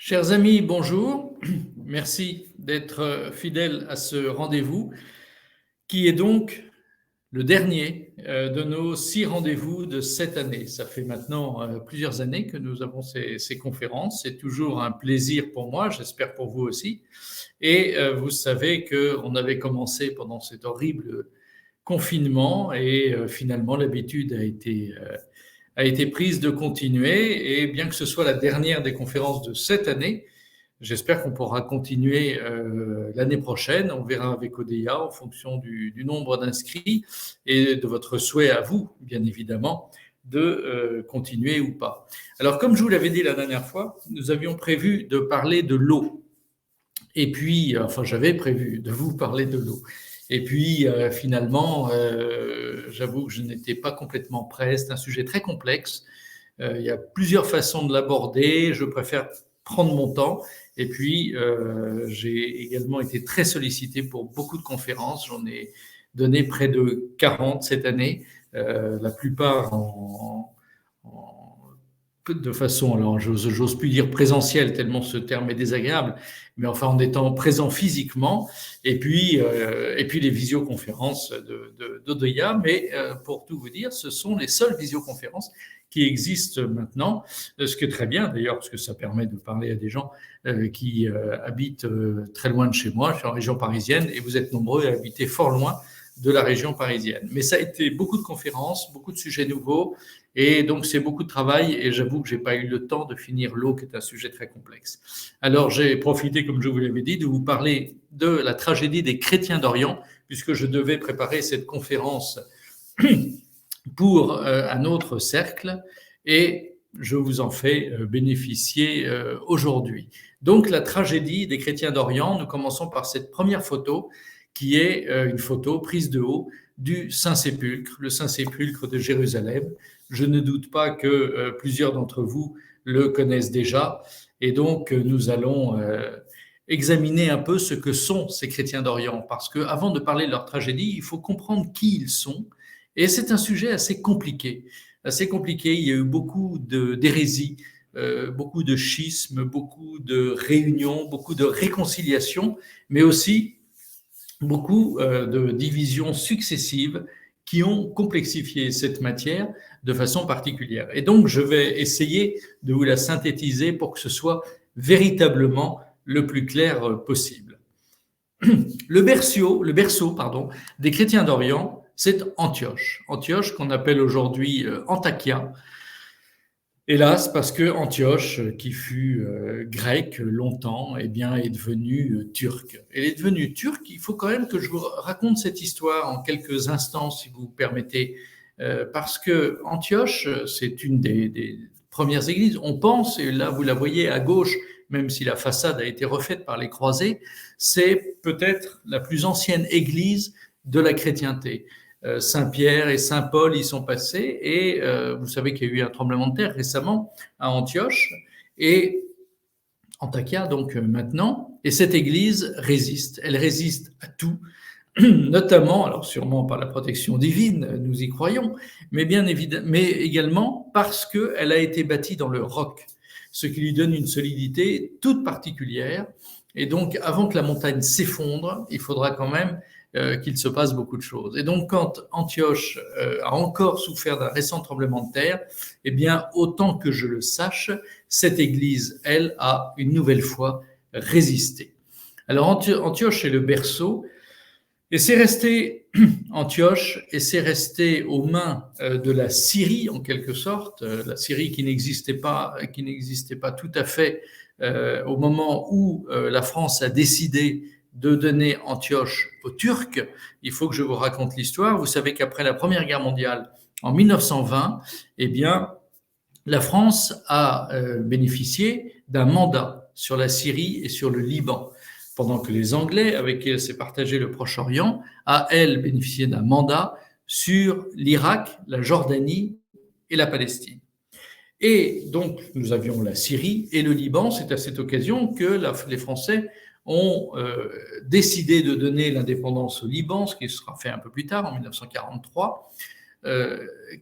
Chers amis, bonjour. Merci d'être fidèles à ce rendez-vous qui est donc le dernier de nos 6 rendez-vous de cette année. Ça fait maintenant plusieurs années que nous avons ces conférences. C'est toujours un plaisir pour moi, j'espère pour vous aussi. Et vous savez qu'on avait commencé pendant cet horrible confinement et finalement l'habitude a été prise de continuer. Et bien que ce soit la dernière des conférences de cette année, j'espère qu'on pourra continuer l'année prochaine. On verra avec ODEA en fonction du nombre d'inscrits et de votre souhait à vous, bien évidemment, de continuer ou pas. Alors, comme je vous l'avais dit la dernière fois, nous avions prévu de parler de l'eau. Et puis, enfin, j'avais prévu de vous parler de l'eau. Et puis, finalement, j'avoue que je n'étais pas complètement prêt. C'est un sujet très complexe. Il y a plusieurs façons de l'aborder. Je préfère prendre mon temps. Et puis, j'ai également été très sollicité pour beaucoup de conférences. J'en ai donné près de 40 cette année, la plupart de façon, alors j'ose plus dire présentielle, tellement ce terme est désagréable, mais enfin en étant présent physiquement, et puis les visioconférences d'ODEA, mais pour tout vous dire, ce sont les seules visioconférences qui existent maintenant, ce qui est très bien d'ailleurs, parce que ça permet de parler à des gens qui habitent très loin de chez moi. Je suis en région parisienne, et vous êtes nombreux à habiter fort loin de la région parisienne. Mais ça a été beaucoup de conférences, beaucoup de sujets nouveaux, et donc c'est beaucoup de travail, et j'avoue que j'ai pas eu le temps de finir l'eau, qui est un sujet très complexe. Alors j'ai profité, comme je vous l'avais dit, de vous parler de la tragédie des chrétiens d'Orient, puisque je devais préparer cette conférence pour un autre cercle, et je vous en fais bénéficier aujourd'hui. Donc la tragédie des chrétiens d'Orient, nous commençons par cette première photo, qui est une photo prise de haut du Saint-Sépulcre, le Saint-Sépulcre de Jérusalem. Je ne doute pas que plusieurs d'entre vous le connaissent déjà, et donc nous allons examiner un peu ce que sont ces chrétiens d'Orient, parce qu'avant de parler de leur tragédie, il faut comprendre qui ils sont, et c'est un sujet assez compliqué. Assez compliqué, il y a eu beaucoup d'hérésies, beaucoup de schismes, beaucoup de réunions, beaucoup de réconciliations, mais aussi beaucoup de divisions successives qui ont complexifié cette matière de façon particulière. Et donc, je vais essayer de vous la synthétiser pour que ce soit véritablement le plus clair possible. Le berceau, des chrétiens d'Orient, c'est Antioche. Antioche, qu'on appelle aujourd'hui Antakya. Hélas, parce que Antioche, qui fut grec longtemps, eh bien, est devenue turque. Elle est devenue turque. Il faut quand même que je vous raconte cette histoire en quelques instants, si vous permettez, parce que Antioche, c'est une des premières églises. On pense, et là vous la voyez à gauche, même si la façade a été refaite par les croisés, c'est peut-être la plus ancienne église de la chrétienté. Saint-Pierre et Saint-Paul y sont passés, et vous savez qu'il y a eu un tremblement de terre récemment à Antioche et Antakya donc maintenant, et cette église résiste. Elle résiste à tout, notamment, alors sûrement par la protection divine, nous y croyons, mais bien évidemment, mais également parce qu'elle a été bâtie dans le roc, ce qui lui donne une solidité toute particulière. Et donc, avant que la montagne s'effondre, il faudra quand même qu'il se passe beaucoup de choses. Et donc, quand Antioche a encore souffert d'un récent tremblement de terre, eh bien, autant que je le sache, cette église, elle, a une nouvelle fois résisté. Alors, Antioche est le berceau, et c'est resté, Antioche, et c'est resté aux mains de la Syrie, en quelque sorte, la Syrie qui n'existait pas tout à fait au moment où la France a décidé de donner Antioche aux Turcs. Il faut que je vous raconte l'histoire. Vous savez qu'après la Première Guerre mondiale, en 1920, eh bien, la France a bénéficié d'un mandat sur la Syrie et sur le Liban, pendant que les Anglais, avec qui elle s'est partagé le Proche-Orient, a, elle, bénéficié d'un mandat sur l'Irak, la Jordanie et la Palestine. Et donc, nous avions la Syrie et le Liban. C'est à cette occasion que les Français ont décidé de donner l'indépendance au Liban, ce qui sera fait un peu plus tard, en 1943,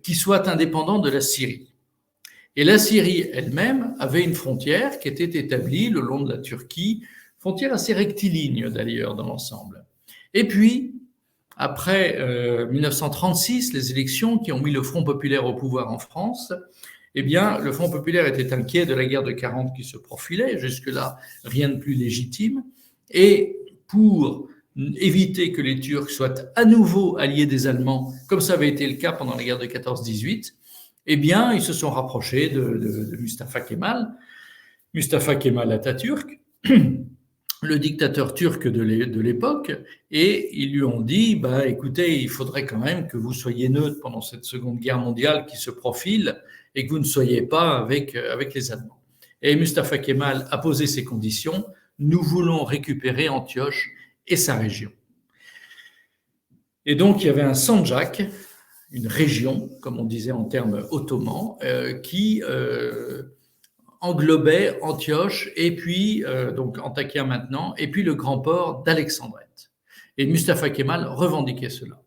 qui soit indépendant de la Syrie. Et la Syrie elle-même avait une frontière qui était établie le long de la Turquie, frontière assez rectiligne d'ailleurs dans l'ensemble. Et puis, après 1936, les élections qui ont mis le Front populaire au pouvoir en France, eh bien, le Front populaire était inquiet de la guerre de 40 qui se profilait, jusque-là, rien de plus légitime. Et pour éviter que les Turcs soient à nouveau alliés des Allemands, comme ça avait été le cas pendant la guerre de 14-18, eh bien, ils se sont rapprochés de Mustafa Kemal, Mustafa Kemal Atatürk, le dictateur turc de l'époque, et ils lui ont dit, bah, écoutez, il faudrait quand même que vous soyez neutre pendant cette Seconde Guerre mondiale qui se profile et que vous ne soyez pas avec les Allemands. Et Mustafa Kemal a posé ces conditions. Nous voulons récupérer Antioche et sa région. Et donc, il y avait un Sandjak, une région, comme on disait en termes ottomans, qui englobait Antioche et puis, donc Antakya maintenant, et puis le grand port d'Alexandrette. Et Mustafa Kemal revendiquait cela.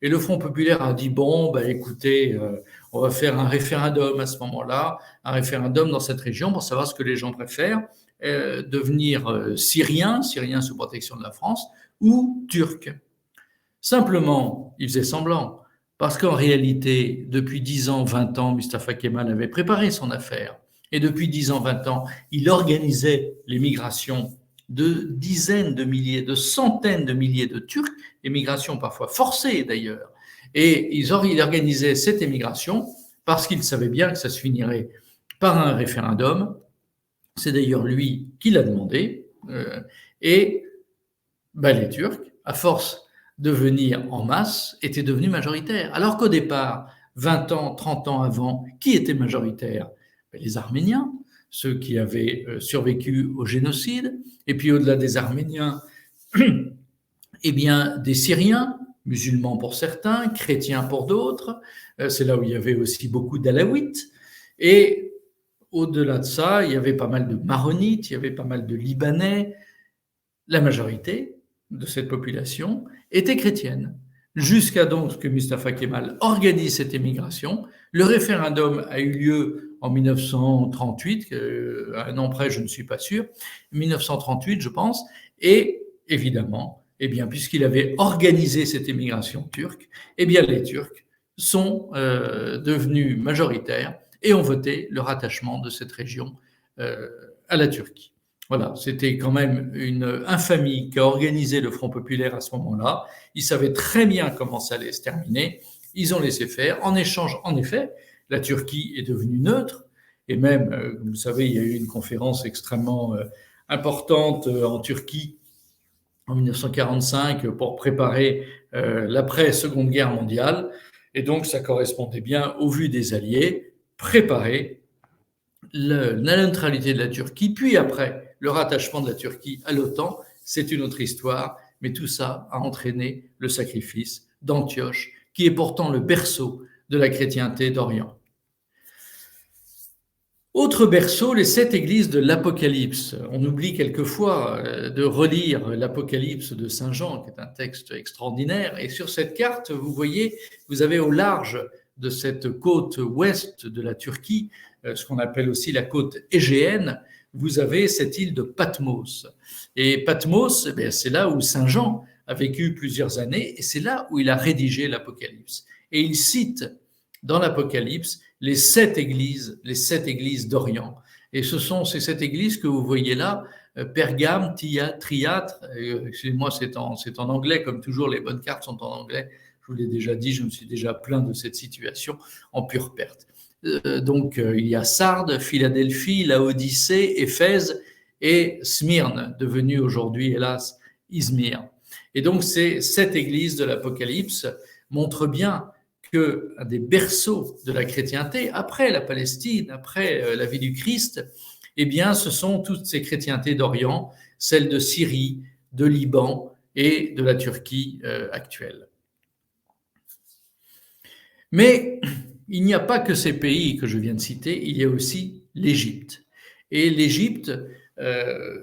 Et le Front populaire a dit, bon, bah, écoutez, on va faire un référendum à ce moment-là, un référendum dans cette région pour savoir ce que les gens préfèrent, devenir Syriens sous protection de la France, ou Turcs. Simplement, il faisait semblant, parce qu'en réalité, depuis 10 ans, 20 ans, Mustafa Kemal avait préparé son affaire. Et depuis 10 ans, 20 ans, il organisait les migrations de dizaines de milliers, de centaines de milliers de Turcs, émigrations parfois forcées d'ailleurs. Et il organisait cette émigration parce qu'il savait bien que ça se finirait par un référendum. C'est d'ailleurs lui qui l'a demandé. Et ben, les Turcs, à force de venir en masse, étaient devenus majoritaires. Alors qu'au départ, 20 ans, 30 ans avant, qui était majoritaire? Les Arméniens, ceux qui avaient survécu au génocide, et puis au-delà des Arméniens, eh bien, des Syriens, musulmans pour certains, chrétiens pour d'autres. C'est là où il y avait aussi beaucoup d'Alaouites. Et au-delà de ça, il y avait pas mal de Maronites, il y avait pas mal de Libanais. La majorité de cette population était chrétienne. Jusqu'à donc ce que Mustafa Kemal organise cette émigration. Le référendum a eu lieu en 1938, un an près, je ne suis pas sûr, 1938, je pense, et évidemment, eh bien, puisqu'il avait organisé cette émigration turque, eh bien, les Turcs sont devenus majoritaires et ont voté le rattachement de cette région à la Turquie. Voilà, c'était quand même une infamie qu'a organisé le Front populaire à ce moment-là. Ils savaient très bien comment ça allait se terminer. Ils ont laissé faire. En échange, en effet, la Turquie est devenue neutre. Et même, vous savez, il y a eu une conférence extrêmement importante en Turquie en 1945 pour préparer l'après-Seconde Guerre mondiale. Et donc, ça correspondait bien, au vu des Alliés, préparer la neutralité de la Turquie, puis après le rattachement de la Turquie à l'OTAN, c'est une autre histoire, mais tout ça a entraîné le sacrifice d'Antioche, qui est pourtant le berceau de la chrétienté d'Orient. Autre berceau, les 7 églises de l'Apocalypse. On oublie quelquefois de relire l'Apocalypse de Saint Jean, qui est un texte extraordinaire. Et sur cette carte, vous voyez, vous avez au large de cette côte ouest de la Turquie, ce qu'on appelle aussi la côte égéenne, vous avez cette île de Patmos. Et Patmos, c'est là où Saint Jean a vécu plusieurs années, et c'est là où il a rédigé l'Apocalypse. Et il cite dans l'Apocalypse les 7 églises d'Orient. Et ce sont ces 7 églises que vous voyez là, Pergame, Triatre, excusez-moi, c'est en anglais, comme toujours, les bonnes cartes sont en anglais. Je vous l'ai déjà dit, je me suis déjà plaint de cette situation en pure perte. Donc, il y a Sardes, Philadelphie, Laodicée, Éphèse et Smyrne, devenue aujourd'hui, hélas, Izmir. Et donc, ces 7 églises de l'Apocalypse montrent bien qu'un des berceaux de la chrétienté, après la Palestine, après la vie du Christ, eh bien, ce sont toutes ces chrétientés d'Orient, celles de Syrie, de Liban et de la Turquie actuelle. Mais il n'y a pas que ces pays que je viens de citer, il y a aussi l'Égypte. Et l'Égypte,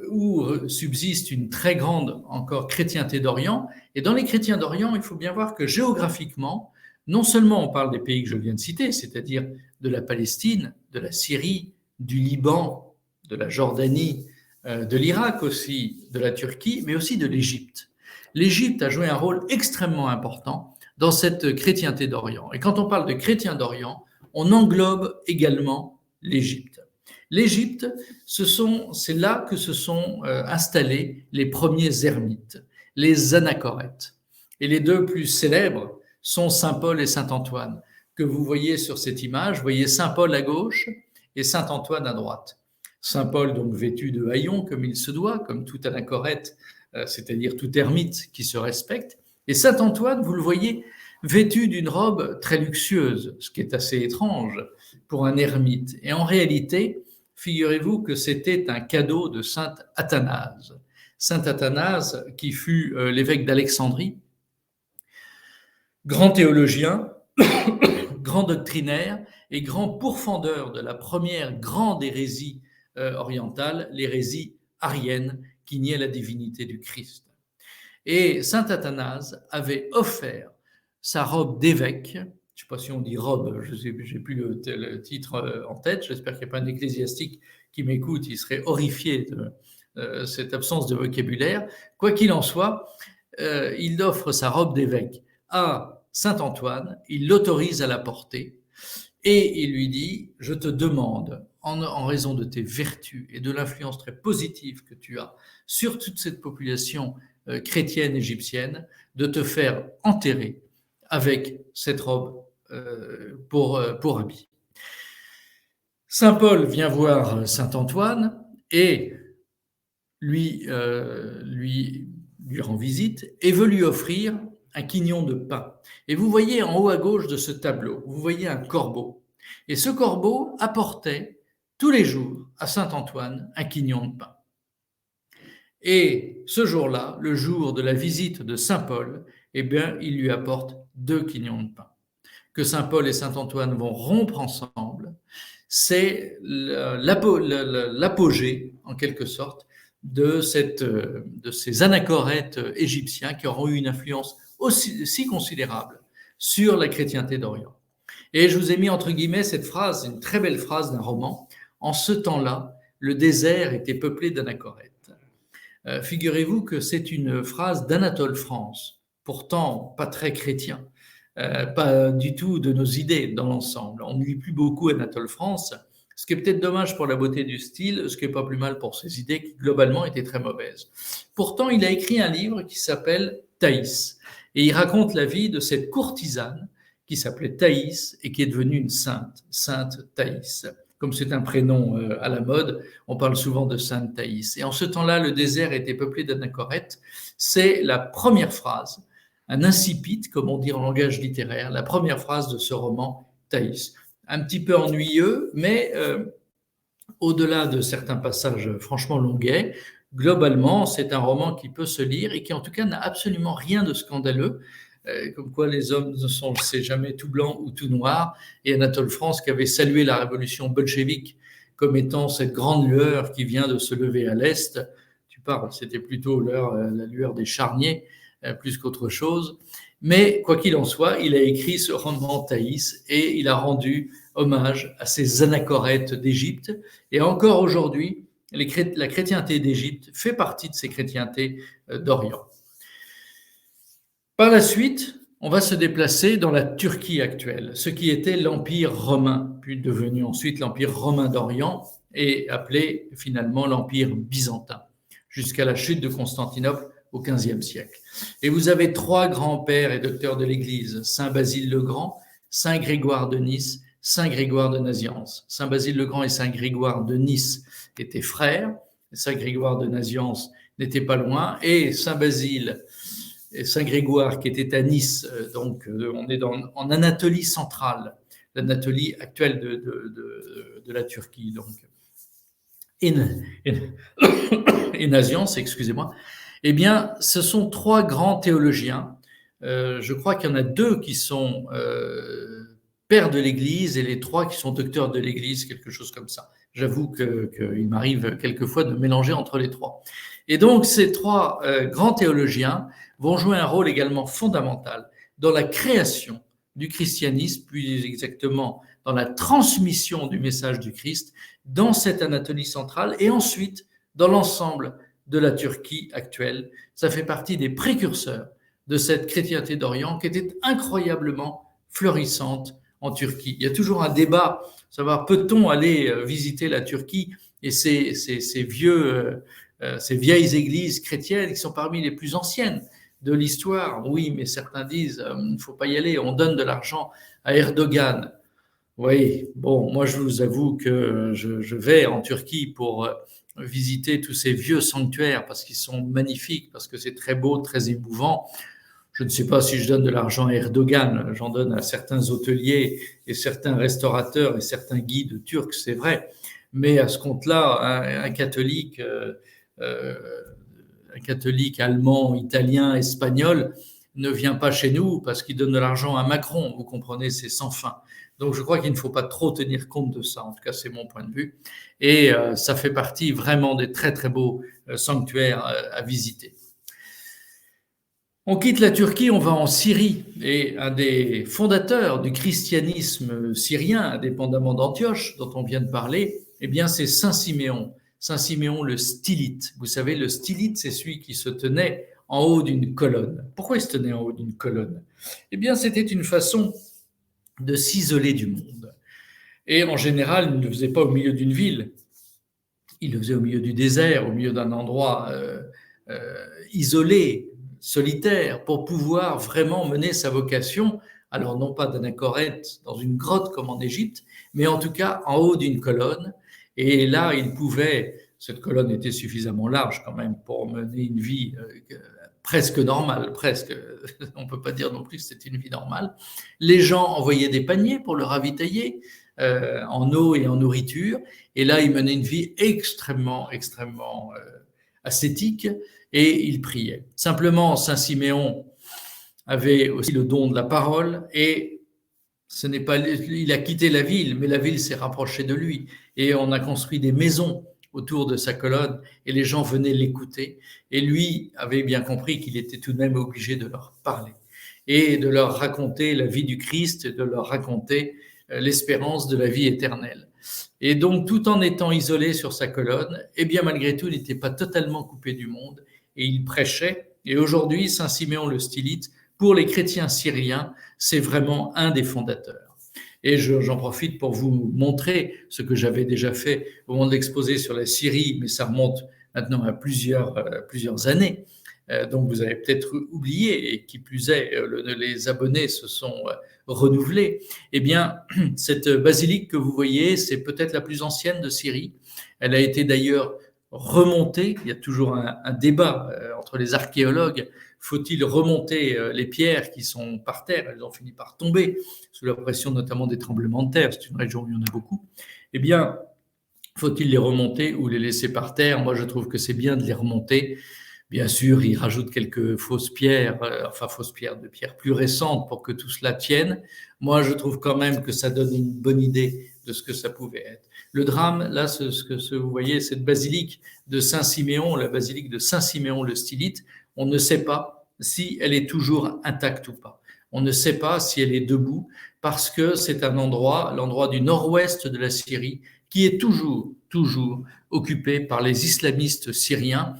où subsiste une très grande encore chrétienté d'Orient. Et dans les chrétiens d'Orient, il faut bien voir que géographiquement, non seulement on parle des pays que je viens de citer, c'est-à-dire de la Palestine, de la Syrie, du Liban, de la Jordanie, de l'Irak aussi, de la Turquie, mais aussi de l'Égypte. L'Égypte a joué un rôle extrêmement important dans cette chrétienté d'Orient. Et quand on parle de chrétiens d'Orient, on englobe également l'Égypte. L'Égypte, c'est là que se sont installés les premiers ermites, les anachorètes. Et les deux plus célèbres sont Saint Paul et Saint Antoine, que vous voyez sur cette image. Vous voyez Saint Paul à gauche et Saint Antoine à droite. Saint Paul, donc vêtu de haillons comme il se doit, comme tout anachorète, c'est-à-dire tout ermite qui se respecte. Et Saint Antoine, vous le voyez, vêtu d'une robe très luxueuse, ce qui est assez étrange pour un ermite. Et en réalité, figurez-vous que c'était un cadeau de Saint Athanase. Saint Athanase, qui fut l'évêque d'Alexandrie, grand théologien, grand doctrinaire et grand pourfendeur de la première grande hérésie orientale, l'hérésie arienne qui niait la divinité du Christ. Et saint Athanase avait offert sa robe d'évêque, je ne sais pas si on dit robe, je n'ai plus le titre en tête, j'espère qu'il n'y a pas un ecclésiastique qui m'écoute, il serait horrifié de cette absence de vocabulaire. Quoi qu'il en soit, il offre sa robe d'évêque à saint Antoine, il l'autorise à la porter et il lui dit « Je te demande, en raison de tes vertus et de l'influence très positive que tu as sur toute cette population chrétienne égyptienne, de te faire enterrer avec cette robe pour habit. » Saint Paul vient voir saint Antoine et lui rend visite et veut lui offrir un quignon de pain. Et vous voyez en haut à gauche de ce tableau, vous voyez un corbeau. Et ce corbeau apportait tous les jours à saint Antoine un quignon de pain. Et ce jour-là, le jour de la visite de saint Paul, eh bien, il lui apporte 2 quignons de pain. Que saint Paul et saint Antoine vont rompre ensemble, c'est l'apogée, en quelque sorte, de ces anachorètes égyptiens qui auront eu une influence aussi considérable sur la chrétienté d'Orient. Et je vous ai mis entre guillemets cette phrase, une très belle phrase d'un roman. En ce temps-là, le désert était peuplé d'anachorètes. Figurez-vous que c'est une phrase d'Anatole France, pourtant pas très chrétien, pas du tout de nos idées dans l'ensemble. On ne lit plus beaucoup Anatole France, ce qui est peut-être dommage pour la beauté du style, ce qui n'est pas plus mal pour ses idées qui globalement étaient très mauvaises. Pourtant, il a écrit un livre qui s'appelle Thaïs, et il raconte la vie de cette courtisane qui s'appelait Thaïs et qui est devenue une sainte, Sainte Thaïs. Comme c'est un prénom à la mode, on parle souvent de Sainte Thaïs. Et en ce temps-là, le désert était peuplé d'anachorètes. C'est la première phrase, un incipit, comme on dit en langage littéraire, la première phrase de ce roman Thaïs. Un petit peu ennuyeux, mais au-delà de certains passages franchement longuets, globalement, c'est un roman qui peut se lire et qui en tout cas n'a absolument rien de scandaleux. Comme quoi les hommes ne sont, c'est jamais tout blanc ou tout noir. Et Anatole France, qui avait salué la révolution bolchevique comme étant cette grande lueur qui vient de se lever à l'Est, tu parles, c'était plutôt la lueur des charniers plus qu'autre chose. Mais quoi qu'il en soit, il a écrit ce roman Thaïs et il a rendu hommage à ces anachorètes d'Égypte. Et encore aujourd'hui, la chrétienté d'Égypte fait partie de ces chrétientés d'Orient. Par la suite, on va se déplacer dans la Turquie actuelle, ce qui était l'Empire romain, puis devenu ensuite l'Empire romain d'Orient et appelé finalement l'Empire byzantin, jusqu'à la chute de Constantinople au XVe siècle. Et vous avez 3 grands-pères et docteurs de l'Église, Saint Basile le Grand, Saint Grégoire de Nice, Saint Grégoire de Nazianze. Saint Basile le Grand et Saint Grégoire de Nice étaient frères, Saint Grégoire de Nazianze n'était pas loin, et Saint Basile et Saint Grégoire qui était à Nice, donc on est en Anatolie centrale, l'Anatolie actuelle de la Turquie, donc. Et Nazianze, excusez-moi. Eh bien, ce sont 3 grands théologiens. Je crois qu'il y en a 2 qui sont pères de l'Église et les 3 qui sont docteurs de l'Église, quelque chose comme ça. J'avoue qu'il m'arrive quelquefois de mélanger entre les 3. Et donc, ces 3 grands théologiens vont jouer un rôle également fondamental dans la création du christianisme, plus exactement dans la transmission du message du Christ dans cette Anatolie centrale et ensuite dans l'ensemble de la Turquie actuelle. Ça fait partie des précurseurs de cette chrétienté d'Orient qui était incroyablement florissante en Turquie. Il y a toujours un débat, savoir peut-on aller visiter la Turquie et ces vieilles églises chrétiennes qui sont parmi les plus anciennes de l'histoire. Oui, mais certains disent il ne faut pas y aller, on donne de l'argent à Erdogan. Oui, bon, moi je vous avoue que je vais en Turquie pour visiter tous ces vieux sanctuaires parce qu'ils sont magnifiques, parce que c'est très beau, très émouvant. Je ne sais pas si je donne de l'argent à Erdogan, j'en donne à certains hôteliers et certains restaurateurs et certains guides turcs, c'est vrai. Mais à ce compte-là, un catholique allemand, italien, espagnol ne vient pas chez nous parce qu'il donne de l'argent à Macron. Vous comprenez, c'est sans fin. Donc je crois qu'il ne faut pas trop tenir compte de ça. En tout cas, c'est mon point de vue. Et ça fait partie vraiment des très très beaux sanctuaires à visiter. On quitte la Turquie, on va en Syrie. Et un des fondateurs du christianisme syrien, indépendamment d'Antioche, dont on vient de parler, eh bien, c'est Saint Siméon. Saint Siméon le stylite. Vous savez, le stylite, c'est celui qui se tenait en haut d'une colonne. Pourquoi il se tenait en haut d'une colonne? Eh bien, c'était une façon de s'isoler du monde. Et en général, il ne le faisait pas au milieu d'une ville. Il le faisait au milieu du désert, au milieu d'un endroit isolé, solitaire, pour pouvoir vraiment mener sa vocation, alors non pas d'anachorète dans une grotte comme en Égypte, mais en tout cas en haut d'une colonne. Et là, il pouvait, cette colonne était suffisamment large quand même pour mener une vie presque normale, presque, on ne peut pas dire non plus que c'était une vie normale. Les gens envoyaient des paniers pour le ravitailler en eau et en nourriture, et là, il menait une vie extrêmement ascétique, et il priait. Simplement, Saint Siméon avait aussi le don de la parole, et ce n'est pas, il a quitté la ville, mais la ville s'est rapprochée de lui, et on a construit des maisons autour de sa colonne, et les gens venaient l'écouter, et lui avait bien compris qu'il était tout de même obligé de leur parler, et de leur raconter la vie du Christ, et de leur raconter l'espérance de la vie éternelle. Et donc, tout en étant isolé sur sa colonne, eh bien, malgré tout, il n'était pas totalement coupé du monde, et il prêchait. Et aujourd'hui, Saint Siméon le stylite, pour les chrétiens syriens, c'est vraiment un des fondateurs. Et j'en profite pour vous montrer ce que j'avais déjà fait au moment de l'exposé sur la Syrie, mais ça remonte maintenant à plusieurs années. Donc vous avez peut-être oublié, et qui plus est, les abonnés se sont renouvelés. Eh bien, cette basilique que vous voyez, c'est peut-être la plus ancienne de Syrie. Elle a été d'ailleurs remontée. Il y a toujours un débat entre les archéologues. Faut-il remonter les pierres qui sont par terre? Elles ont fini par tomber sous la pression notamment des tremblements de terre. C'est une région où il y en a beaucoup. Eh bien, faut-il les remonter ou les laisser par terre? Moi, je trouve que c'est bien de les remonter. Bien sûr, ils rajoutent quelques fausses pierres, de pierres plus récentes pour que tout cela tienne. Moi, je trouve quand même que ça donne une bonne idée de ce que ça pouvait être. Le drame, là, ce que vous voyez, cette basilique de Saint-Siméon, la basilique de Saint-Siméon le stylite, on ne sait pas si elle est toujours intacte ou pas. On ne sait pas si elle est debout parce que c'est un endroit, l'endroit du nord-ouest de la Syrie, qui est toujours occupé par les islamistes syriens,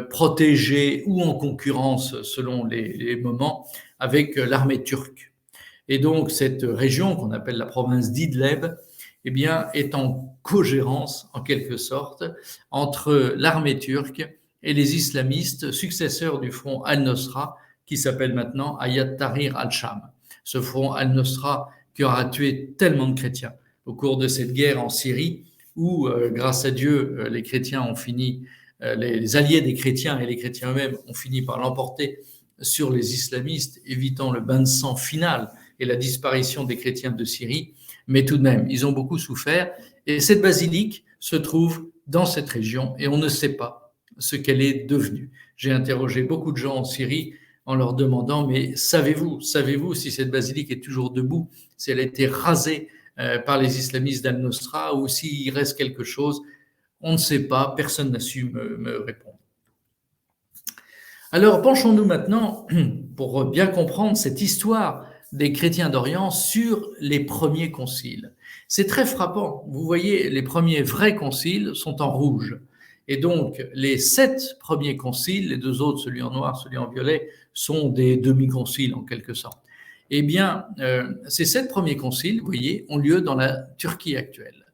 protégés ou en concurrence selon les moments avec l'armée turque. Et donc cette région qu'on appelle la province d'Idleb, eh bien, est en cogérance en quelque sorte entre l'armée turque et les islamistes successeurs du front Al-Nosra qui s'appelle maintenant Hayat Tahrir al-Sham. Ce front Al-Nosra qui aura tué tellement de chrétiens au cours de cette guerre en Syrie où, grâce à Dieu, les chrétiens ont fini les alliés des chrétiens et les chrétiens eux-mêmes ont fini par l'emporter sur les islamistes, évitant le bain de sang final et la disparition des chrétiens de Syrie. Mais tout de même, ils ont beaucoup souffert. Et cette basilique se trouve dans cette région et on ne sait pas ce qu'elle est devenue. J'ai interrogé beaucoup de gens en Syrie en leur demandant, mais savez-vous si cette basilique est toujours debout, si elle a été rasée par les islamistes d'Al-Nosra ou s'il reste quelque chose? On ne sait pas, personne n'a su me répondre. Alors, penchons-nous maintenant, pour bien comprendre cette histoire des chrétiens d'Orient sur les premiers conciles. C'est très frappant. Vous voyez, les premiers vrais conciles sont en rouge. Et donc, les 7 premiers conciles, les 2 autres, celui en noir, celui en violet, sont des demi-conciles en quelque sorte. Eh bien, ces 7 premiers conciles, vous voyez, ont lieu dans la Turquie actuelle.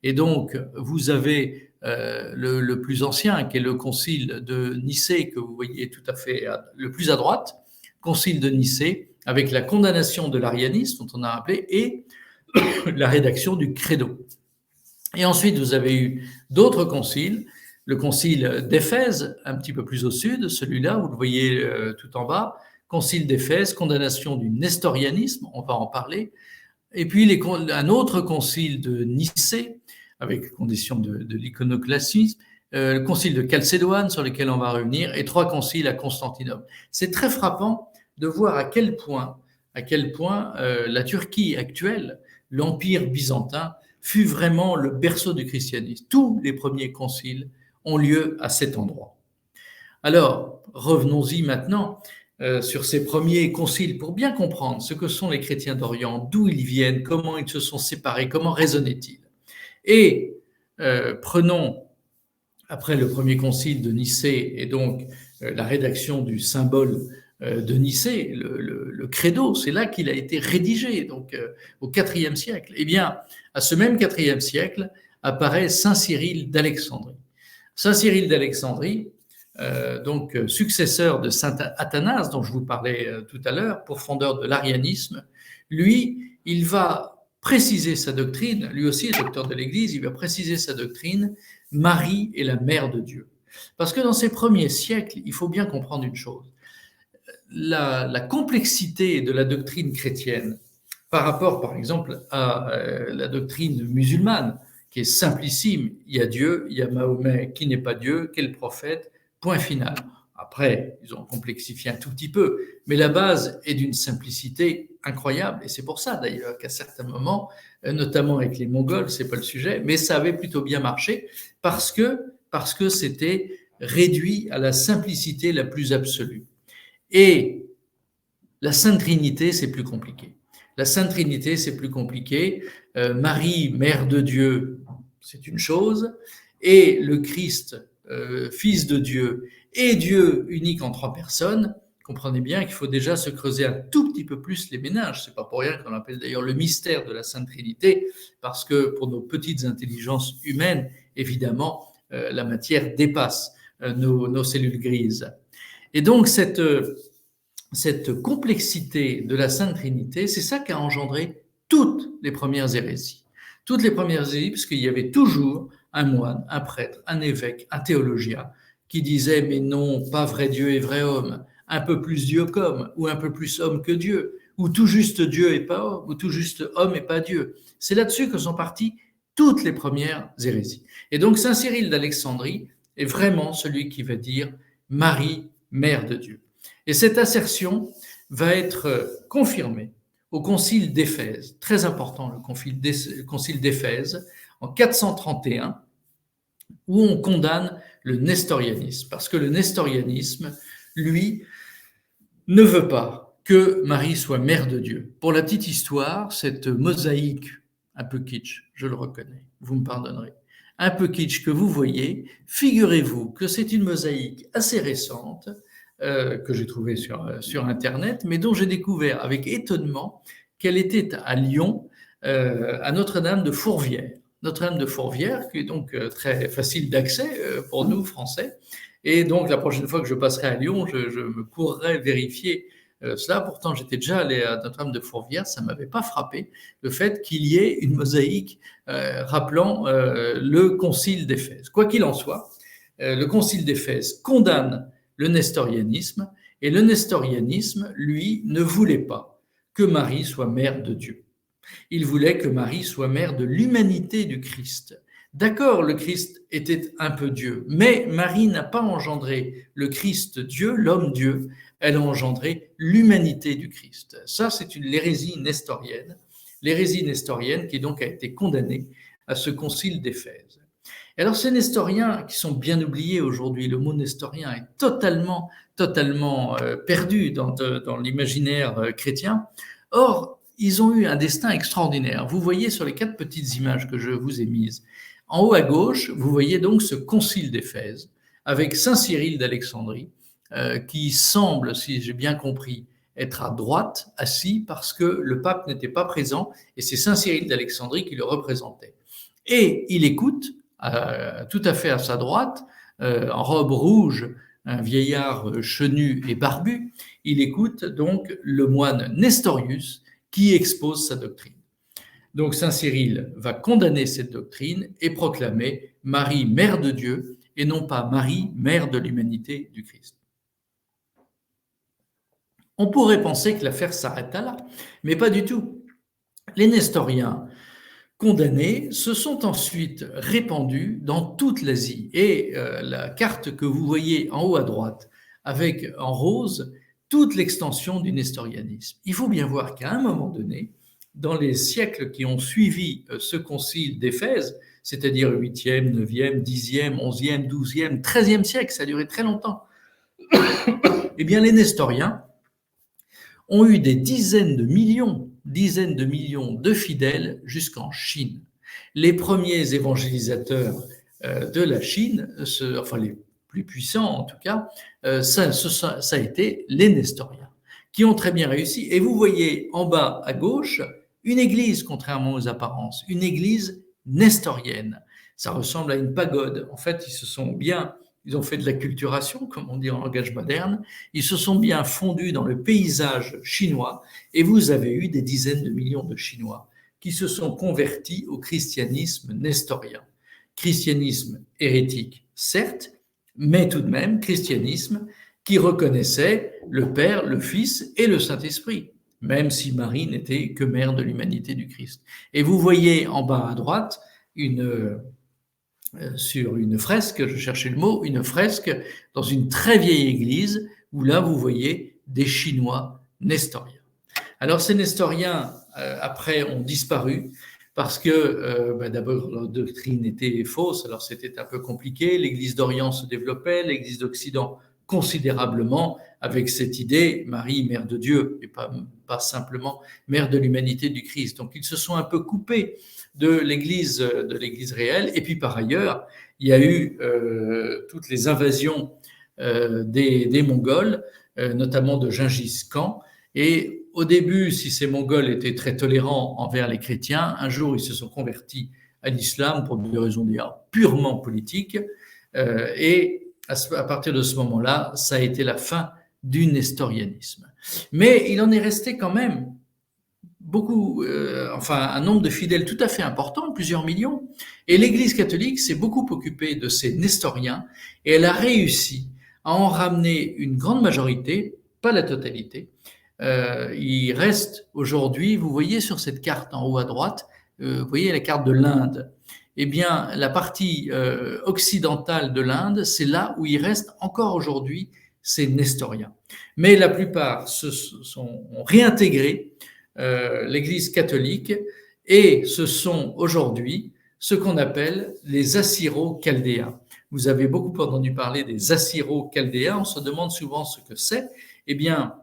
Et donc, vous avez le plus ancien, qui est le concile de Nicée, que vous voyez tout à fait le plus à droite, concile de Nicée, avec la condamnation de l'arianisme, dont on a rappelé, et la rédaction du credo. Et ensuite, vous avez eu d'autres conciles, le concile d'Éphèse, un petit peu plus au sud, celui-là, vous le voyez tout en bas, concile d'Éphèse, condamnation du nestorianisme, on va en parler, et puis un autre concile de Nicée, avec condition de l'iconoclastisme, le concile de Chalcédoine, sur lequel on va revenir, et 3 conciles à Constantinople. C'est très frappant de voir à quel point la Turquie actuelle, l'Empire byzantin, fut vraiment le berceau du christianisme. Tous les premiers conciles ont lieu à cet endroit. Alors, revenons-y maintenant sur ces premiers conciles pour bien comprendre ce que sont les chrétiens d'Orient, d'où ils viennent, comment ils se sont séparés, comment raisonnaient-ils. Et prenons, après le premier concile de Nicée, et donc la rédaction du symbole de Nicée, le credo, c'est là qu'il a été rédigé, donc au IVe siècle. Eh bien, à ce même IVe siècle, apparaît Saint Cyril d'Alexandrie. Saint Cyril d'Alexandrie, donc successeur de Saint Athanase, dont je vous parlais tout à l'heure, pourfendeur de l'arianisme, lui, il va préciser sa doctrine, lui aussi est docteur de l'Église, il va préciser sa doctrine, Marie est la mère de Dieu. Parce que dans ces premiers siècles, il faut bien comprendre une chose, la complexité de la doctrine chrétienne par rapport, par exemple, à la doctrine musulmane, qui est simplissime, il y a Dieu, il y a Mahomet qui n'est pas Dieu, qui est le prophète, point final. Après, ils ont complexifié un tout petit peu, mais la base est d'une simplicité incroyable, et c'est pour ça d'ailleurs qu'à certains moments, notamment avec les Mongols, c'est pas le sujet, mais ça avait plutôt bien marché parce que c'était réduit à la simplicité la plus absolue. Et la Sainte Trinité, c'est plus compliqué. La Sainte Trinité, c'est plus compliqué. Marie, mère de Dieu, c'est une chose, et le Christ, fils de Dieu, et Dieu unique en 3 personnes, comprenez bien qu'il faut déjà se creuser un tout petit peu plus les méninges. C'est pas pour rien qu'on appelle d'ailleurs le mystère de la Sainte Trinité, parce que pour nos petites intelligences humaines, évidemment, la matière dépasse nos cellules grises. Et donc cette complexité de la Sainte Trinité, c'est ça qui a engendré toutes les premières hérésies. Toutes les premières hérésies, parce qu'il y avait toujours un moine, un prêtre, un évêque, un théologien qui disait mais non, pas vrai Dieu et vrai homme, un peu plus Dieu qu'homme, ou un peu plus homme que Dieu, ou tout juste Dieu et pas homme, ou tout juste homme et pas Dieu. C'est là-dessus que sont parties toutes les premières hérésies. Et donc Saint Cyril d'Alexandrie est vraiment celui qui va dire Marie, mère de Dieu. Et cette assertion va être confirmée au concile d'Éphèse, très important le concile d'Éphèse, en 431, où on condamne le nestorianisme, parce que le nestorianisme, lui, ne veut pas que Marie soit mère de Dieu. Pour la petite histoire, cette mosaïque, un peu kitsch, je le reconnais, vous me pardonnerez, un peu kitsch que vous voyez, figurez-vous que c'est une mosaïque assez récente, que j'ai trouvée sur Internet, mais dont j'ai découvert avec étonnement qu'elle était à Lyon, à Notre-Dame de Fourvière. Notre-Dame de Fourvière, qui est donc très facile d'accès pour nous, Français. Et donc, la prochaine fois que je passerai à Lyon, je me courrai vérifier cela. Pourtant, j'étais déjà allé à Notre-Dame de Fourvière, ça ne m'avait pas frappé, le fait qu'il y ait une mosaïque rappelant le concile d'Éphèse. Quoi qu'il en soit, le concile d'Éphèse condamne le nestorianisme, et le nestorianisme, lui, ne voulait pas que Marie soit mère de Dieu. Il voulait que Marie soit mère de l'humanité du Christ. D'accord, le Christ était un peu Dieu, mais Marie n'a pas engendré le Christ Dieu, l'homme Dieu, elle a engendré l'humanité du Christ. Ça, c'est l'hérésie nestorienne qui donc a été condamnée à ce concile d'Éphèse. Alors, ces nestoriens qui sont bien oubliés aujourd'hui, le mot nestorien est totalement perdu dans l'imaginaire chrétien. Or, ils ont eu un destin extraordinaire. Vous voyez sur les 4 petites images que je vous ai mises, en haut à gauche, vous voyez donc ce concile d'Éphèse avec saint Cyril d'Alexandrie, qui semble, si j'ai bien compris, être à droite, assis, parce que le pape n'était pas présent, et c'est saint Cyril d'Alexandrie qui le représentait. Et il écoute, tout à fait à sa droite, en robe rouge, un vieillard chenu et barbu, il écoute donc le moine Nestorius qui expose sa doctrine. Donc saint Cyril va condamner cette doctrine et proclamer Marie, mère de Dieu, et non pas Marie, mère de l'humanité du Christ. On pourrait penser que l'affaire s'arrêta là, mais pas du tout. Les nestoriens condamnés se sont ensuite répandus dans toute l'Asie. Et la carte que vous voyez en haut à droite, avec en rose toute l'extension du nestorianisme. Il faut bien voir qu'à un moment donné, dans les siècles qui ont suivi ce concile d'Éphèse, c'est-à-dire 8e, 9e, 10e, 11e, 12e, 13e siècle, ça a duré très longtemps, eh bien les nestoriens ont eu des dizaines de millions de fidèles jusqu'en Chine. Les premiers évangélisateurs de la Chine, enfin les plus puissants en tout cas, ça a été les nestoriens, qui ont très bien réussi. Et vous voyez en bas à gauche une église, contrairement aux apparences, une église nestorienne. Ça ressemble à une pagode. En fait, ils ont fait de l'acculturation, comme on dit en langage moderne. Ils se sont bien fondus dans le paysage chinois et vous avez eu des dizaines de millions de Chinois qui se sont convertis au christianisme nestorien. Christianisme hérétique, certes, mais tout de même christianisme qui reconnaissait le Père, le Fils et le Saint-Esprit, même si Marie n'était que mère de l'humanité du Christ. Et vous voyez en bas à droite sur une fresque, je cherchais le mot, une fresque dans une très vieille église où là vous voyez des Chinois nestoriens. Alors ces nestoriens après ont disparu parce que d'abord leur doctrine était fausse, alors c'était un peu compliqué, l'église d'Orient se développait, l'église d'Occident considérablement avec cette idée Marie, mère de Dieu, et pas simplement mère de l'humanité du Christ. Donc ils se sont un peu coupés de l'église réelle. Et puis par ailleurs, il y a eu toutes les invasions des Mongols, notamment de Gengis Khan. Et au début, si ces Mongols étaient très tolérants envers les chrétiens, un jour ils se sont convertis à l'islam pour des raisons purement politiques. Et à partir de ce moment-là, ça a été la fin du nestorianisme. Mais il en est resté quand même beaucoup, un nombre de fidèles tout à fait important, plusieurs millions. Et l'Église catholique s'est beaucoup occupée de ces nestoriens et elle a réussi à en ramener une grande majorité, pas la totalité. Il reste aujourd'hui, vous voyez sur cette carte en haut à droite, vous voyez la carte de l'Inde. Eh bien, la partie occidentale de l'Inde, c'est là où il reste encore aujourd'hui ces nestoriens. Mais la plupart ont réintégré l'Église catholique et ce sont aujourd'hui ce qu'on appelle les Assyro-Chaldéens. Vous avez beaucoup entendu parler des Assyro-Chaldéens, on se demande souvent ce que c'est. Eh bien,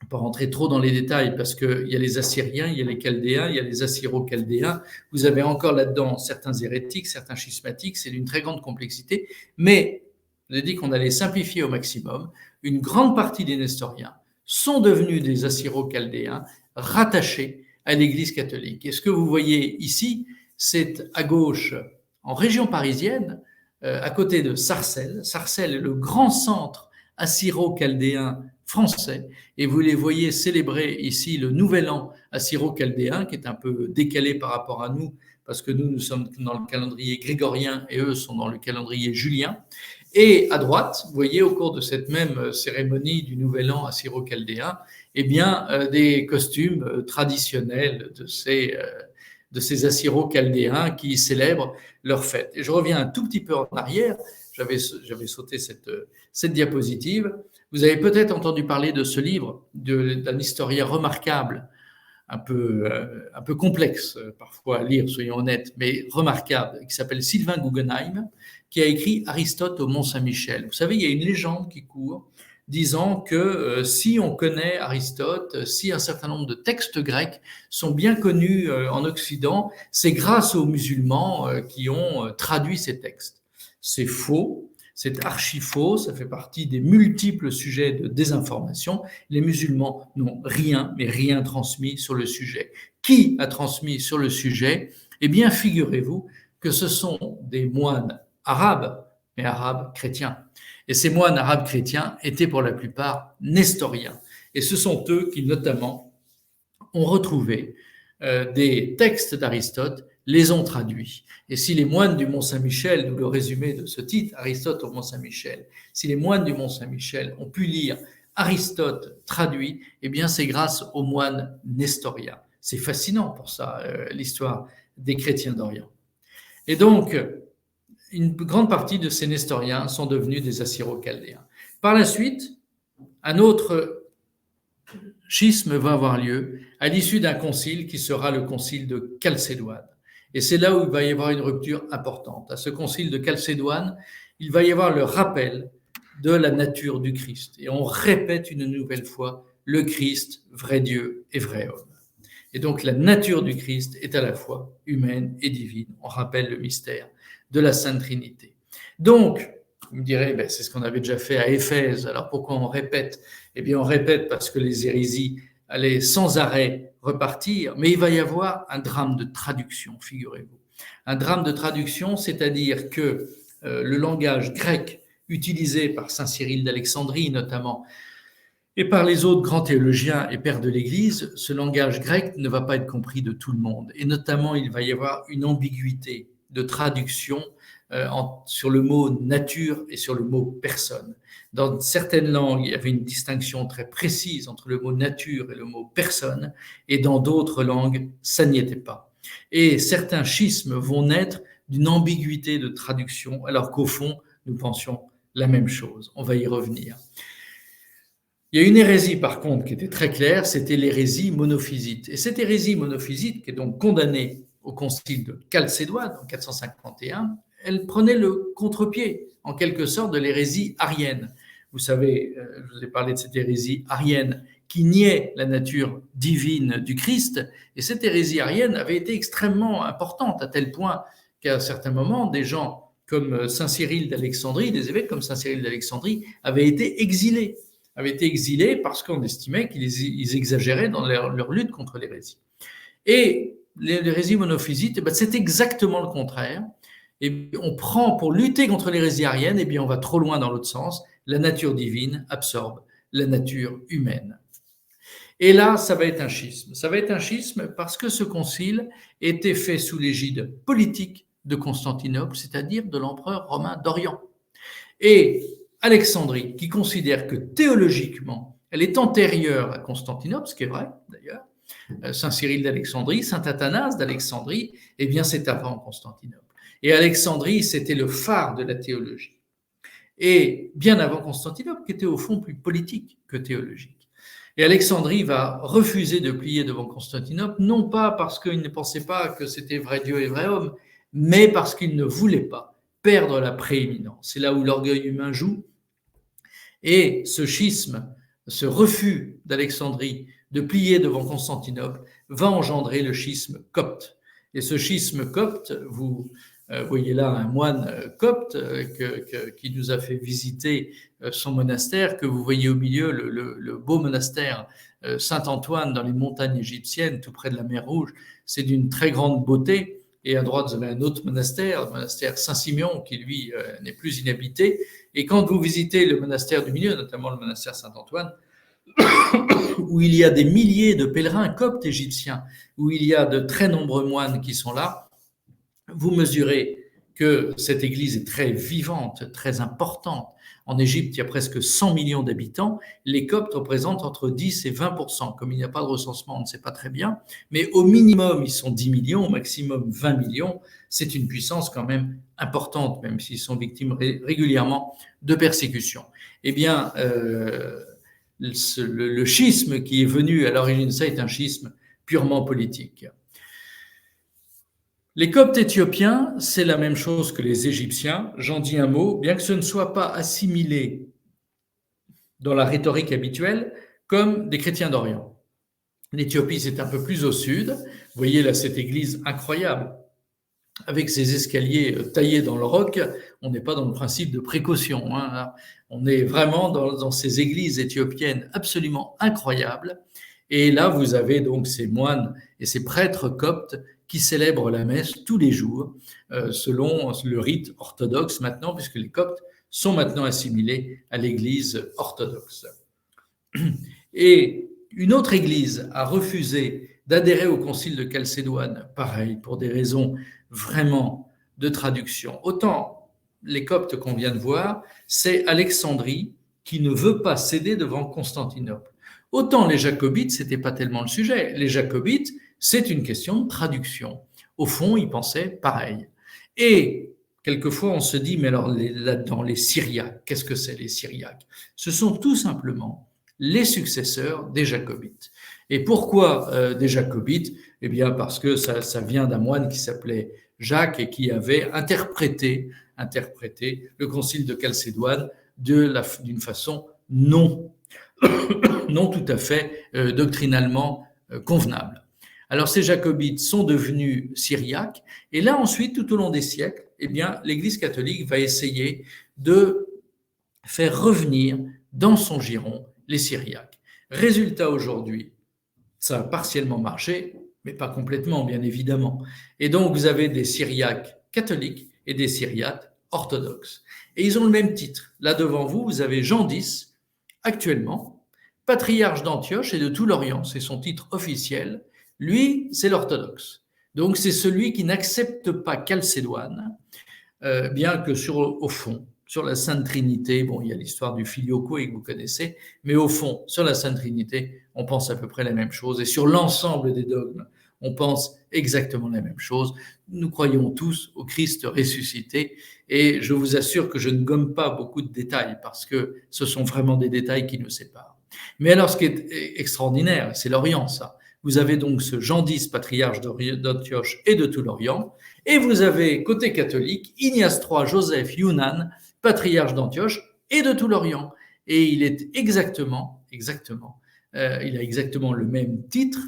on ne va pas rentrer trop dans les détails parce qu'il y a les Assyriens, il y a les Chaldéens, il y a les Assyro-Chaldéens. Vous avez encore là-dedans certains hérétiques, certains schismatiques, c'est d'une très grande complexité. Mais je dis qu'on allait simplifier au maximum. Une grande partie des nestoriens sont devenus des Assyro-Chaldéens rattachés à l'Église catholique. Et ce que vous voyez ici, c'est à gauche, en région parisienne, à côté de Sarcelles. Sarcelles est le grand centre assyro-chaldéen français. Et vous les voyez célébrer ici le Nouvel An assyro-chaldéen, qui est un peu décalé par rapport à nous, parce que nous sommes dans le calendrier grégorien et eux sont dans le calendrier julien. Et à droite, vous voyez au cours de cette même cérémonie du Nouvel An assyro-chaldéen, eh bien, des costumes traditionnels de ces assyro-chaldéens qui célèbrent leur fête. Et je reviens un tout petit peu en arrière, j'avais sauté cette diapositive. Vous avez peut-être entendu parler de ce livre d'un historien remarquable, un peu complexe parfois à lire, soyons honnêtes, mais remarquable, qui s'appelle Sylvain Guggenheim, qui a écrit Aristote au Mont-Saint-Michel. Vous savez, il y a une légende qui court disant que si on connaît Aristote, si un certain nombre de textes grecs sont bien connus en Occident, c'est grâce aux musulmans qui ont traduit ces textes. C'est faux. C'est archi faux, ça fait partie des multiples sujets de désinformation. Les musulmans n'ont rien, mais rien transmis sur le sujet. Qui a transmis sur le sujet? Eh bien, figurez-vous que ce sont des moines arabes, mais arabes chrétiens. Et ces moines arabes chrétiens étaient pour la plupart nestoriens. Et ce sont eux qui, notamment, ont retrouvé des textes d'Aristote, les ont traduits. Et si les moines du Mont-Saint-Michel, d'où le résumé de ce titre, Aristote au Mont-Saint-Michel, si les moines du Mont-Saint-Michel ont pu lire Aristote traduit, eh bien c'est grâce aux moines nestoriens. C'est fascinant pour ça, l'histoire des chrétiens d'Orient. Et donc, une grande partie de ces nestoriens sont devenus des assyro-chaldéens. Par la suite, un autre schisme va avoir lieu à l'issue d'un concile qui sera le concile de Chalcédoine. Et c'est là où il va y avoir une rupture importante. À ce concile de Chalcédoine, il va y avoir le rappel de la nature du Christ. Et on répète une nouvelle fois le Christ, vrai Dieu et vrai homme. Et donc la nature du Christ est à la fois humaine et divine. On rappelle le mystère de la Sainte Trinité. Donc, vous me direz, c'est ce qu'on avait déjà fait à Éphèse, alors pourquoi on répète? Eh bien, on répète parce que les hérésies allaient sans arrêt repartir, mais il va y avoir un drame de traduction, figurez-vous. Un drame de traduction, c'est-à-dire que le langage grec utilisé par saint Cyril d'Alexandrie notamment, et par les autres grands théologiens et pères de l'Église, ce langage grec ne va pas être compris de tout le monde. Et notamment, il va y avoir une ambiguïté de traduction sur le mot nature et sur le mot personne. Dans certaines langues, il y avait une distinction très précise entre le mot nature et le mot personne, et dans d'autres langues, ça n'y était pas. Et certains schismes vont naître d'une ambiguïté de traduction, alors qu'au fond, nous pensions la même chose. On va y revenir. Il y a une hérésie, par contre, qui était très claire, c'était l'hérésie monophysite. Et cette hérésie monophysite, qui est donc condamnée au concile de Chalcédoine en 451, elle prenait le contre-pied, en quelque sorte, de l'hérésie arienne. Vous savez, je vous ai parlé de cette hérésie arienne qui niait la nature divine du Christ, et cette hérésie arienne avait été extrêmement importante, à tel point qu'à un certain moment, des gens comme saint Cyril d'Alexandrie, des évêques comme saint Cyril d'Alexandrie, avaient été exilés parce qu'on estimait qu'ils exagéraient dans leur lutte contre l'hérésie. Et l'hérésie monophysite, c'est exactement le contraire. Et on prend, pour lutter contre l'hérésie arienne, et bien on va trop loin dans l'autre sens. La nature divine absorbe la nature humaine. Et là, ça va être un schisme. Ça va être un schisme parce que ce concile était fait sous l'égide politique de Constantinople, c'est-à-dire de l'empereur romain d'Orient. Et Alexandrie, qui considère que théologiquement, elle est antérieure à Constantinople, ce qui est vrai d'ailleurs, saint Cyril d'Alexandrie, saint Athanase d'Alexandrie, eh bien c'est avant Constantinople. Et Alexandrie, c'était le phare de la théologie. Et bien avant Constantinople, qui était au fond plus politique que théologique. Et Alexandrie va refuser de plier devant Constantinople, non pas parce qu'il ne pensait pas que c'était vrai Dieu et vrai homme, mais parce qu'il ne voulait pas perdre la prééminence. C'est là où l'orgueil humain joue. Et ce schisme, ce refus d'Alexandrie de plier devant Constantinople va engendrer le schisme copte. Et ce schisme copte, vous voyez là un moine copte qui nous a fait visiter son monastère, que vous voyez au milieu, le beau monastère Saint-Antoine dans les montagnes égyptiennes, tout près de la mer Rouge. C'est d'une très grande beauté. Et à droite, vous avez un autre monastère, le monastère Saint-Siméon, qui lui n'est plus inhabité. Et quand vous visitez le monastère du milieu, notamment le monastère Saint-Antoine, où il y a des milliers de pèlerins coptes égyptiens, où il y a de très nombreux moines qui sont là, vous mesurez que cette église est très vivante, très importante. En Égypte, il y a presque 100 millions d'habitants. Les Coptes représentent entre 10 et 20%. Comme il n'y a pas de recensement, on ne sait pas très bien. Mais au minimum, ils sont 10 millions, au maximum 20 millions. C'est une puissance quand même importante, même s'ils sont victimes régulièrement de persécutions. Eh bien, le schisme qui est venu à l'origine, ça est un schisme purement politique. Les Coptes éthiopiens, c'est la même chose que les Égyptiens. J'en dis un mot, bien que ce ne soit pas assimilé dans la rhétorique habituelle comme des chrétiens d'Orient. L'Éthiopie, c'est un peu plus au sud. Vous voyez là cette église incroyable avec ces escaliers taillés dans le roc. On n'est pas dans le principe de précaution, hein. On est vraiment dans ces églises éthiopiennes absolument incroyables. Et là, vous avez donc ces moines et ces prêtres coptes qui célèbrent la messe tous les jours selon le rite orthodoxe maintenant, puisque les coptes sont maintenant assimilés à l'église orthodoxe. Et une autre église a refusé d'adhérer au concile de Chalcédoine, pareil, pour des raisons vraiment de traduction. Autant les coptes qu'on vient de voir, c'est Alexandrie qui ne veut pas céder devant Constantinople. Autant les jacobites, c'était pas tellement le sujet. Les jacobites, c'est une question de traduction. Au fond, ils pensaient pareil. Et quelquefois, on se dit, mais alors là-dedans, les Syriaques, qu'est-ce que c'est les Syriaques? Ce sont tout simplement les successeurs des jacobites. Et pourquoi des jacobites? Eh bien, parce que ça vient d'un moine qui s'appelait Jacques et qui avait interprété le concile de Chalcédoine d'une façon non tout à fait doctrinalement convenable. Alors ces jacobites sont devenus syriaques et là ensuite, tout au long des siècles, eh bien, l'Église catholique va essayer de faire revenir dans son giron les syriaques. Résultat aujourd'hui, ça a partiellement marché, mais pas complètement, bien évidemment. Et donc, vous avez des syriaques catholiques et des syriaques orthodoxes. Et ils ont le même titre. Là, devant vous, vous avez Jean X, actuellement, patriarche d'Antioche et de tout l'Orient. C'est son titre officiel. Lui, c'est l'orthodoxe. Donc, c'est celui qui n'accepte pas Chalcédoine, bien que au fond, sur la Sainte Trinité, bon, il y a l'histoire du filioque que vous connaissez, mais au fond, sur la Sainte Trinité, on pense à peu près la même chose. Et sur l'ensemble des dogmes, on pense exactement la même chose. Nous croyons tous au Christ ressuscité et je vous assure que je ne gomme pas beaucoup de détails parce que ce sont vraiment des détails qui nous séparent. Mais alors, ce qui est extraordinaire, c'est l'Orient, ça. Vous avez donc ce Jean X, patriarche d'Antioche et de tout l'Orient, et vous avez, côté catholique, Ignace III, Joseph, Younan, patriarche d'Antioche et de tout l'Orient. Et il est exactement, il a exactement le même titre.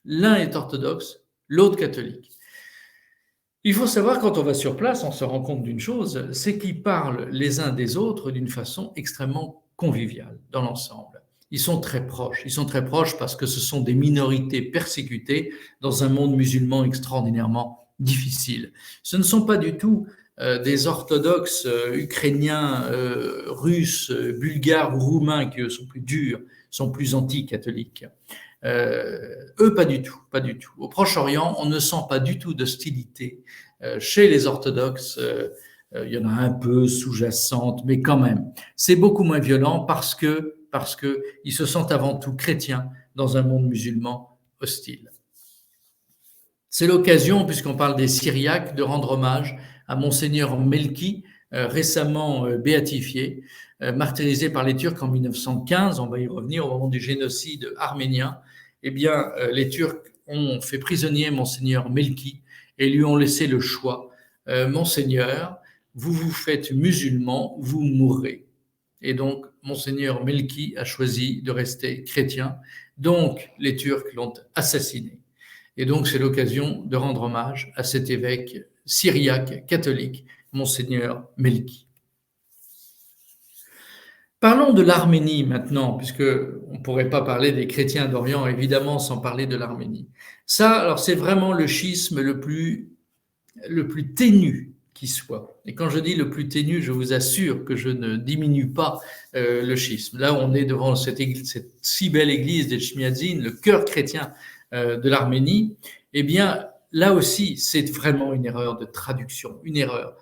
L'un est orthodoxe, l'autre catholique. Il faut savoir, quand on va sur place, on se rend compte d'une chose, c'est qu'ils parlent les uns des autres d'une façon extrêmement conviviale dans l'ensemble. Ils sont très proches parce que ce sont des minorités persécutées dans un monde musulman extraordinairement difficile. Ce ne sont pas du tout des orthodoxes ukrainiens, russes, bulgares ou roumains qui eux sont plus durs, sont plus anti-catholiques. Eux, pas du tout. Au Proche-Orient, on ne sent pas du tout d'hostilité. Chez les orthodoxes, il y en a un peu sous-jacente, mais quand même, c'est beaucoup moins violent parce que ils se sentent avant tout chrétiens dans un monde musulman hostile. C'est l'occasion, puisqu'on parle des Syriaques, de rendre hommage à Monseigneur Melki, récemment béatifié, martyrisé par les Turcs en 1915. On va y revenir au moment du génocide arménien. Eh bien, les Turcs ont fait prisonnier Monseigneur Melki et lui ont laissé le choix. Monseigneur, vous vous faites musulman, vous mourrez. Et donc, Monseigneur Melki a choisi de rester chrétien. Donc, les Turcs l'ont assassiné. Et donc, c'est l'occasion de rendre hommage à cet évêque syriaque catholique, Monseigneur Melki. Parlons de l'Arménie maintenant, puisque on ne pourrait pas parler des chrétiens d'Orient, évidemment, sans parler de l'Arménie. Ça, alors, c'est vraiment le schisme le plus ténu qui soit. Et quand je dis le plus ténu, je vous assure que je ne diminue pas le schisme. Là, on est devant cette si belle église d'Etchmiadzin, le cœur chrétien de l'Arménie. Eh bien, là aussi, c'est vraiment une erreur de traduction, une erreur.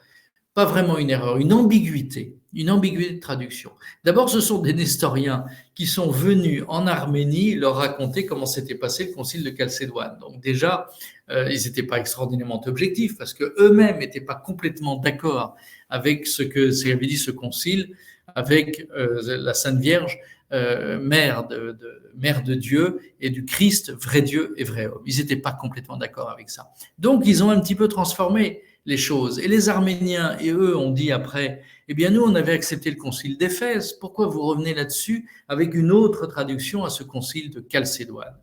Pas vraiment une erreur, une ambiguïté de traduction. D'abord, ce sont des nestoriens qui sont venus en Arménie leur raconter comment s'était passé le concile de Chalcédoine. Donc déjà, ils n'étaient pas extraordinairement objectifs parce qu'eux-mêmes n'étaient pas complètement d'accord avec ce qu'avait dit ce concile, avec la Sainte Vierge, mère de Dieu et du Christ, vrai Dieu et vrai homme. Ils n'étaient pas complètement d'accord avec ça. Donc, ils ont un petit peu transformé les choses. Et les Arméniens, et eux, ont dit après, eh bien nous, on avait accepté le concile d'Éphèse, pourquoi vous revenez là-dessus avec une autre traduction à ce concile de Chalcédoine?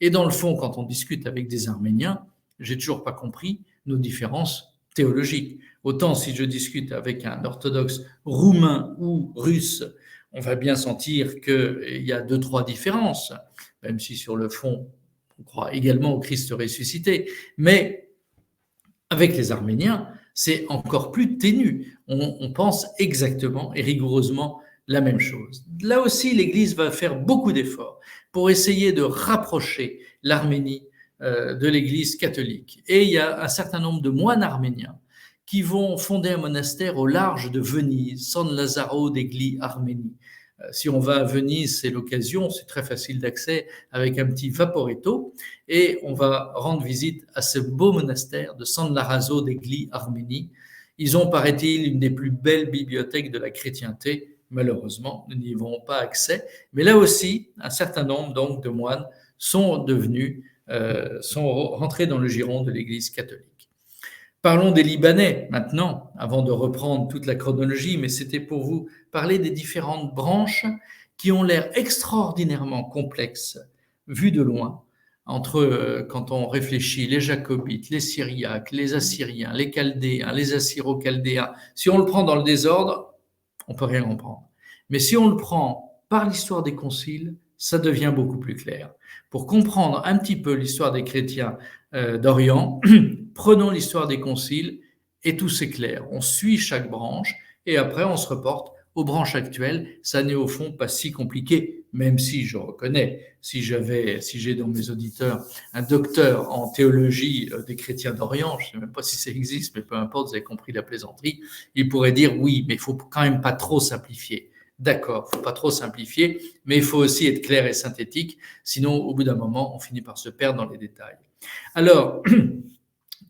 Et dans le fond, quand on discute avec des Arméniens, j'ai toujours pas compris nos différences théologiques. Autant si je discute avec un orthodoxe roumain ou russe, on va bien sentir qu'il y a 2-3 différences, même si sur le fond, on croit également au Christ ressuscité. Mais avec les Arméniens, c'est encore plus ténu. On pense exactement et rigoureusement la même chose. Là aussi, l'Église va faire beaucoup d'efforts pour essayer de rapprocher l'Arménie de l'Église catholique. Et il y a un certain nombre de moines arméniens qui vont fonder un monastère au large de Venise, San Lazzaro degli Armeni. Si on va à Venise, c'est l'occasion, c'est très facile d'accès avec un petit vaporetto et on va rendre visite à ce beau monastère de San Lazzaro degli Armeni. Ils ont, paraît-il, une des plus belles bibliothèques de la chrétienté. Malheureusement, nous n'y avons pas accès. Mais là aussi, un certain nombre donc de moines sont rentrés dans le giron de l'Église catholique. Parlons des Libanais maintenant, avant de reprendre toute la chronologie, mais c'était pour vous parler des différentes branches qui ont l'air extraordinairement complexes, vues de loin, entre, quand on réfléchit, les Jacobites, les Syriaques, les Assyriens, les Chaldéens, les Assyro-Chaldéens. Si on le prend dans le désordre, on peut rien comprendre. Mais si on le prend par l'histoire des conciles, ça devient beaucoup plus clair. Pour comprendre un petit peu l'histoire des chrétiens d'Orient, prenons l'histoire des conciles et tout s'éclaire. On suit chaque branche et après on se reporte aux branches actuelles. Ça n'est au fond pas si compliqué, même si je reconnais, si j'ai dans mes auditeurs un docteur en théologie des chrétiens d'Orient, je ne sais même pas si ça existe, mais peu importe, vous avez compris la plaisanterie, il pourrait dire oui, mais il faut quand même pas trop simplifier. D'accord, il ne faut pas trop simplifier, mais il faut aussi être clair et synthétique, sinon au bout d'un moment, on finit par se perdre dans les détails. Alors,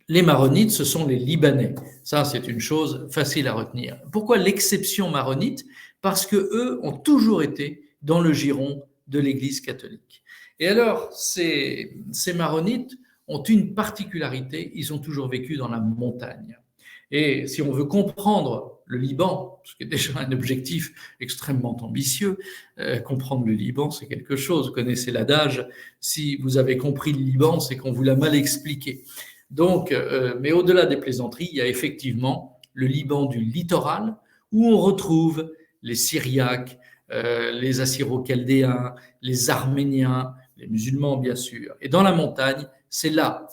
les Maronites, ce sont les Libanais. Ça, c'est une chose facile à retenir. Pourquoi l'exception maronite? Parce que eux ont toujours été dans le giron de l'Église catholique. Et alors, ces Maronites ont une particularité, ils ont toujours vécu dans la montagne. Et si on veut comprendre le Liban, ce qui est déjà un objectif extrêmement ambitieux, comprendre le Liban, c'est quelque chose. Vous connaissez l'adage, si vous avez compris le Liban, c'est qu'on vous l'a mal expliqué. Donc, mais au-delà des plaisanteries, il y a effectivement le Liban du littoral, où on retrouve les Syriaques, les Assyro-Chaldéens, les Arméniens, les musulmans bien sûr. Et dans la montagne, c'est là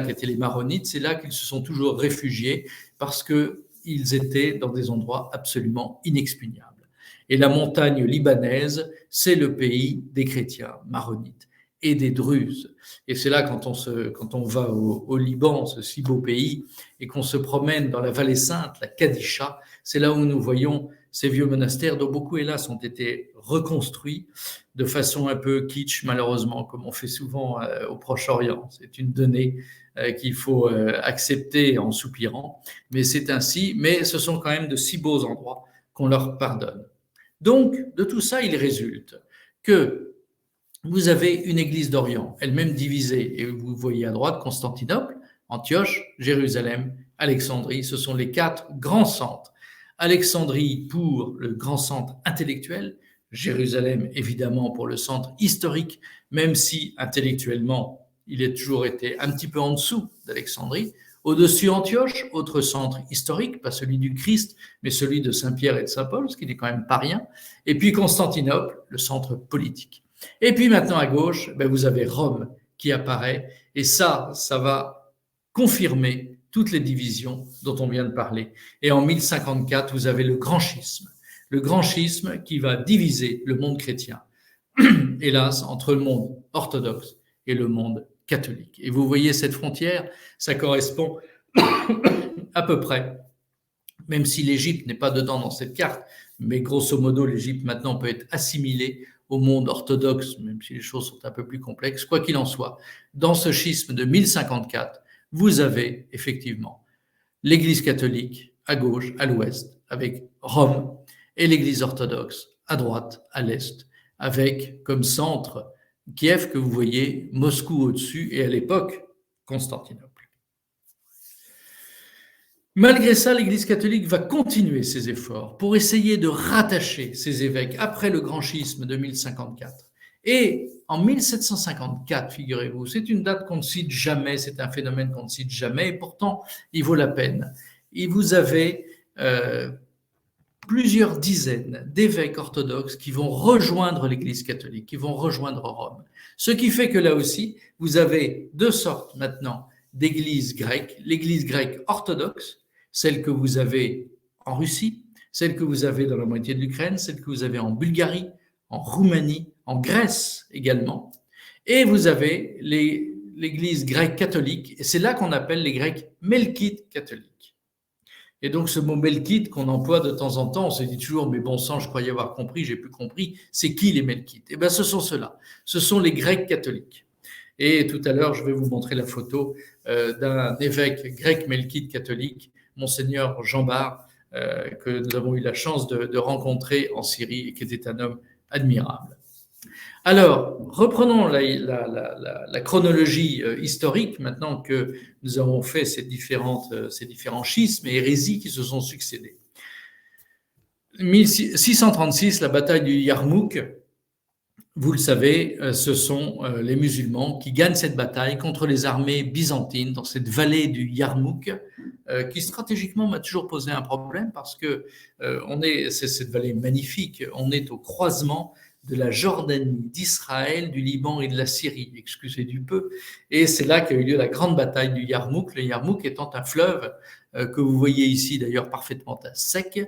qu'étaient les Maronites, c'est là qu'ils se sont toujours réfugiés, parce qu'ils étaient dans des endroits absolument inexpugnables. Et la montagne libanaise, c'est le pays des chrétiens maronites et des Druzes. Et c'est là, quand on va au Liban, ce si beau pays, et qu'on se promène dans la vallée sainte, la Kadisha, c'est là où nous voyons ces vieux monastères dont beaucoup, hélas, ont été reconstruits de façon un peu kitsch, malheureusement, comme on fait souvent au Proche-Orient. C'est une donnée qu'il faut accepter en soupirant, mais c'est ainsi. Mais ce sont quand même de si beaux endroits qu'on leur pardonne. Donc, de tout ça, il résulte que vous avez une église d'Orient, elle-même divisée, et vous voyez à droite Constantinople, Antioche, Jérusalem, Alexandrie, ce sont les 4 grands centres. Alexandrie pour le grand centre intellectuel, Jérusalem évidemment pour le centre historique, même si intellectuellement il a toujours été un petit peu en dessous d'Alexandrie. Au-dessus Antioche, autre centre historique, pas celui du Christ, mais celui de Saint-Pierre et de Saint-Paul, ce qui n'est quand même pas rien. Et puis Constantinople, le centre politique. Et puis maintenant à gauche, vous avez Rome qui apparaît, et ça va confirmer toutes les divisions dont on vient de parler. Et en 1054, vous avez le grand schisme qui va diviser le monde chrétien, hélas, entre le monde orthodoxe et le monde catholique. Et vous voyez cette frontière, ça correspond à peu près, même si l'Égypte n'est pas dedans dans cette carte, mais grosso modo, l'Égypte maintenant peut être assimilée au monde orthodoxe, même si les choses sont un peu plus complexes. Quoi qu'il en soit, dans ce schisme de 1054, vous avez effectivement l'Église catholique à gauche, à l'ouest, avec Rome, et l'Église orthodoxe à droite, à l'est, avec comme centre Kiev que vous voyez, Moscou au-dessus, et à l'époque, Constantinople. Malgré ça, l'Église catholique va continuer ses efforts pour essayer de rattacher ses évêques après le grand schisme de 1054. Et en 1754, figurez-vous, c'est une date qu'on ne cite jamais, c'est un phénomène qu'on ne cite jamais, et pourtant, il vaut la peine. Et vous avez plusieurs dizaines d'évêques orthodoxes qui vont rejoindre l'Église catholique, qui vont rejoindre Rome. Ce qui fait que là aussi, vous avez deux sortes maintenant d'églises grecques, l'église grecque orthodoxe, celle que vous avez en Russie, celle que vous avez dans la moitié de l'Ukraine, celle que vous avez en Bulgarie, en Roumanie, en Grèce également, et vous avez l'église grecque catholique, et c'est là qu'on appelle les Grecs melkites catholiques. Et donc ce mot melkite qu'on emploie de temps en temps, on se dit toujours, mais bon sang, je croyais avoir compris, j'ai plus compris, c'est qui les melkites? Eh bien ce sont ceux-là, ce sont les Grecs catholiques. Et tout à l'heure, je vais vous montrer la photo d'un évêque grec melkite catholique, Monseigneur Jean Bart, que nous avons eu la chance de rencontrer en Syrie et qui était un homme admirable. Alors, reprenons la chronologie historique maintenant que nous avons fait ces différents schismes et hérésies qui se sont succédés. 1636, la bataille du Yarmouk. Vous le savez, ce sont les musulmans qui gagnent cette bataille contre les armées byzantines dans cette vallée du Yarmouk, qui stratégiquement m'a toujours posé un problème parce que c'est cette vallée magnifique, on est au croisement de la Jordanie, d'Israël, du Liban et de la Syrie, excusez du peu, et c'est là qu'a eu lieu la grande bataille du Yarmouk, le Yarmouk étant un fleuve que vous voyez ici d'ailleurs parfaitement à sec.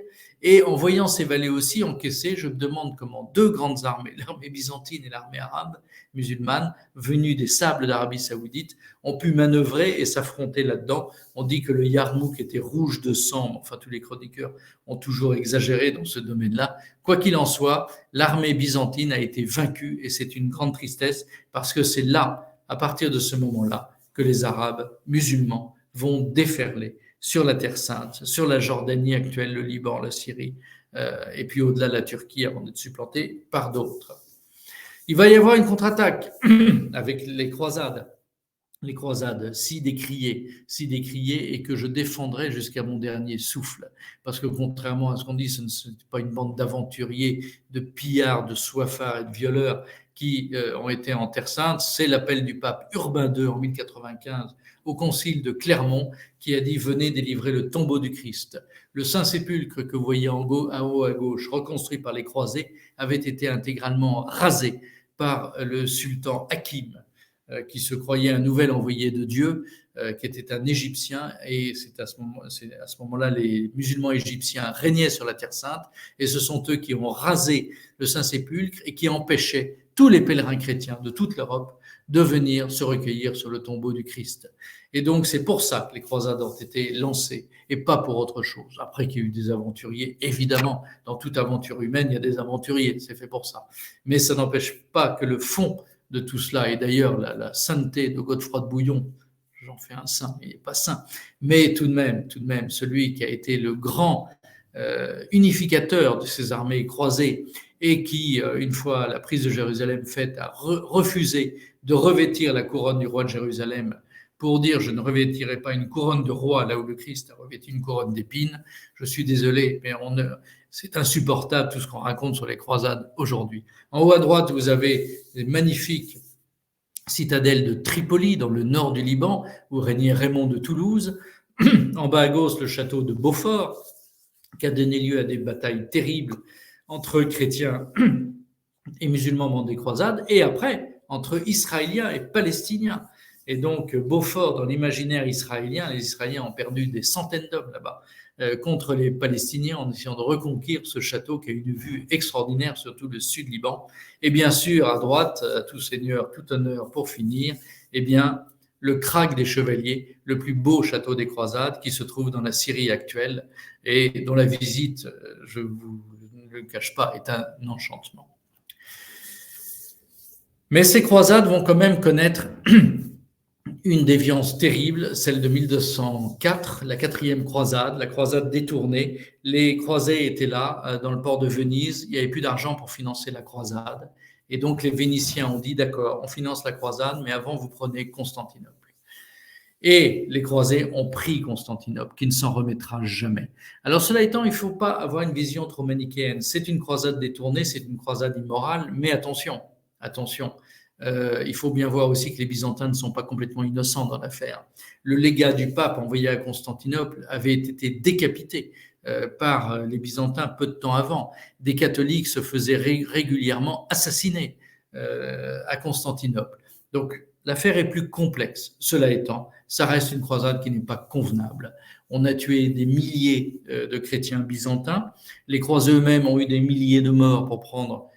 Et en voyant ces vallées aussi encaissées, je me demande comment deux grandes armées, l'armée byzantine et l'armée arabe musulmane, venues des sables d'Arabie saoudite, ont pu manœuvrer et s'affronter là-dedans. On dit que le Yarmouk était rouge de sang, enfin tous les chroniqueurs ont toujours exagéré dans ce domaine-là. Quoi qu'il en soit, l'armée byzantine a été vaincue et c'est une grande tristesse parce que c'est là, à partir de ce moment-là, que les Arabes musulmans vont déferler sur la Terre Sainte, sur la Jordanie actuelle, le Liban, la Syrie, et puis au-delà de la Turquie avant d'être supplanté par d'autres. Il va y avoir une contre-attaque avec les croisades. Les croisades si décriées et que je défendrai jusqu'à mon dernier souffle. Parce que contrairement à ce qu'on dit, ce n'est pas une bande d'aventuriers, de pillards, de soifards et de violeurs qui ont été en Terre Sainte. C'est l'appel du pape Urbain II en 1095 au concile de Clermont qui a dit « Venez délivrer le tombeau du Christ ». Le Saint-Sépulcre que vous voyez en haut à gauche, reconstruit par les croisés, avait été intégralement rasé par le sultan Hakim, qui se croyait un nouvel envoyé de Dieu, qui était un Égyptien, et c'est à ce moment-là les musulmans égyptiens régnaient sur la Terre Sainte, et ce sont eux qui ont rasé le Saint-Sépulcre et qui empêchaient tous les pèlerins chrétiens de toute l'Europe de venir se recueillir sur le tombeau du Christ. Et donc c'est pour ça que les croisades ont été lancées, et pas pour autre chose. Après qu'il y a eu des aventuriers, évidemment, dans toute aventure humaine, il y a des aventuriers, c'est fait pour ça. Mais ça n'empêche pas que le fond de tout cela, et d'ailleurs la sainteté de Godefroy de Bouillon, j'en fais un saint, mais il n'est pas saint, mais tout de même, celui qui a été le grand unificateur de ces armées croisées et qui, une fois la prise de Jérusalem faite, a refusé de revêtir la couronne du roi de Jérusalem pour dire « je ne revêtirai pas une couronne de roi là où le Christ a revêtu une couronne d'épines ». Je suis désolé, mais c'est insupportable tout ce qu'on raconte sur les croisades aujourd'hui. En haut à droite, vous avez les magnifiques citadelles de Tripoli, dans le nord du Liban, où régnait Raymond de Toulouse. En bas à gauche, le château de Beaufort, qui a donné lieu à des batailles terribles entre chrétiens et musulmans pendant des croisades, et après, entre Israéliens et Palestiniens. Et donc, Beaufort, dans l'imaginaire israélien, les Israéliens ont perdu des centaines d'hommes là-bas contre les Palestiniens en essayant de reconquérir ce château qui a une vue extraordinaire sur tout le sud Liban. Et bien sûr, à droite, à tout seigneur, tout honneur, pour finir, eh bien, le Krag des Chevaliers, le plus beau château des croisades qui se trouve dans la Syrie actuelle et dont la visite, je ne vous le cache pas, est un enchantement. Mais ces croisades vont quand même connaître une déviance terrible, celle de 1204, la quatrième croisade, la croisade détournée. Les croisés étaient là, dans le port de Venise, il n'y avait plus d'argent pour financer la croisade. Et donc les Vénitiens ont dit, d'accord, on finance la croisade, mais avant vous prenez Constantinople. Et les croisés ont pris Constantinople, qui ne s'en remettra jamais. Alors cela étant, il ne faut pas avoir une vision trop manichéenne. C'est une croisade détournée, c'est une croisade immorale, mais attention, attention. Il faut bien voir aussi que les Byzantins ne sont pas complètement innocents dans l'affaire. Le légat du pape envoyé à Constantinople avait été décapité par les Byzantins peu de temps avant. Des catholiques se faisaient régulièrement assassiner à Constantinople. Donc, l'affaire est plus complexe. Cela étant, ça reste une croisade qui n'est pas convenable. On a tué des milliers de chrétiens byzantins. Les croisés eux-mêmes ont eu des milliers de morts pour prendre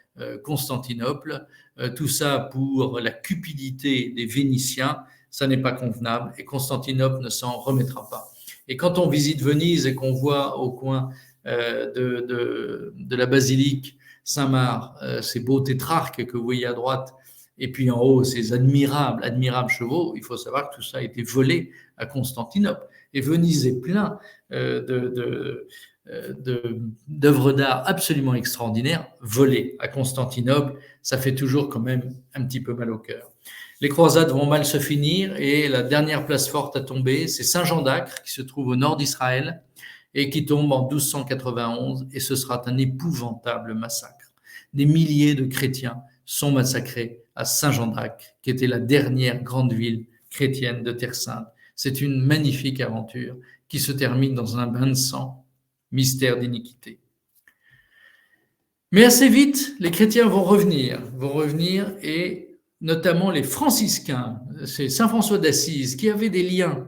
Constantinople. Tout ça pour la cupidité des Vénitiens. Ça n'est pas convenable et Constantinople ne s'en remettra pas. Et quand on visite Venise et qu'on voit au coin de la basilique Saint-Marc ces beaux tétrarques que vous voyez à droite, et puis en haut, ces admirables chevaux, il faut savoir que tout ça a été volé à Constantinople. Et Venise est plein d'œuvres d'art absolument extraordinaires volées à Constantinople. Ça fait toujours quand même un petit peu mal au cœur. Les croisades vont mal se finir et la dernière place forte à tomber, c'est Saint-Jean d'Acre, qui se trouve au nord d'Israël et qui tombe en 1291, et ce sera un épouvantable massacre. Des milliers de chrétiens sont massacrés à Saint-Jean d'Acre, qui était la dernière grande ville chrétienne de Terre Sainte. C'est une magnifique aventure qui se termine dans un bain de sang, mystère d'iniquité. Mais assez vite, les chrétiens vont revenir et notamment les franciscains, c'est Saint François d'Assise, qui avait des liens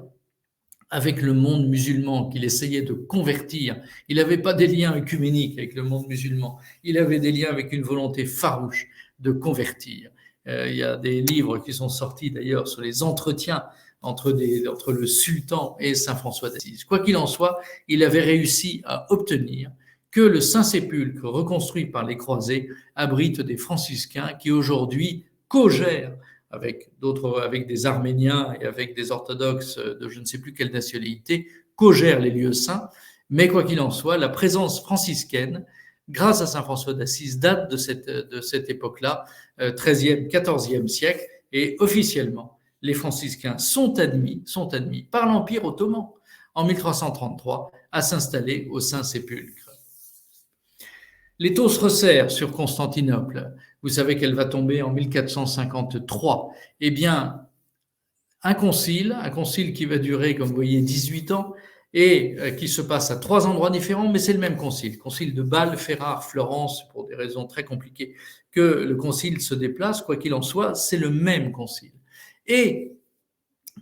avec le monde musulman, qu'il essayait de convertir. Il n'avait pas des liens œcuméniques avec le monde musulman, il avait des liens avec une volonté farouche de convertir. Il y a des livres qui sont sortis d'ailleurs sur les entretiens entre le sultan et Saint François d'Assise. Quoi qu'il en soit, il avait réussi à obtenir que le Saint-Sépulcre, reconstruit par les croisés, abrite des franciscains qui aujourd'hui co-gèrent avec des Arméniens et avec des orthodoxes de je ne sais plus quelle nationalité, co-gèrent les lieux saints. Mais quoi qu'il en soit, la présence franciscaine, grâce à Saint François d'Assise, date de cette époque-là, 13e, 14e siècle, et officiellement, les franciscains sont admis par l'Empire ottoman en 1333 à s'installer au Saint-Sépulcre. Les taux se resserrent sur Constantinople. Vous savez qu'elle va tomber en 1453. Eh bien, un concile qui va durer, comme vous voyez, 18 ans, et qui se passe à 3 endroits différents, mais c'est le même concile de Bâle, Ferrare, Florence, pour des raisons très compliquées, que le concile se déplace, quoi qu'il en soit, c'est le même concile. Et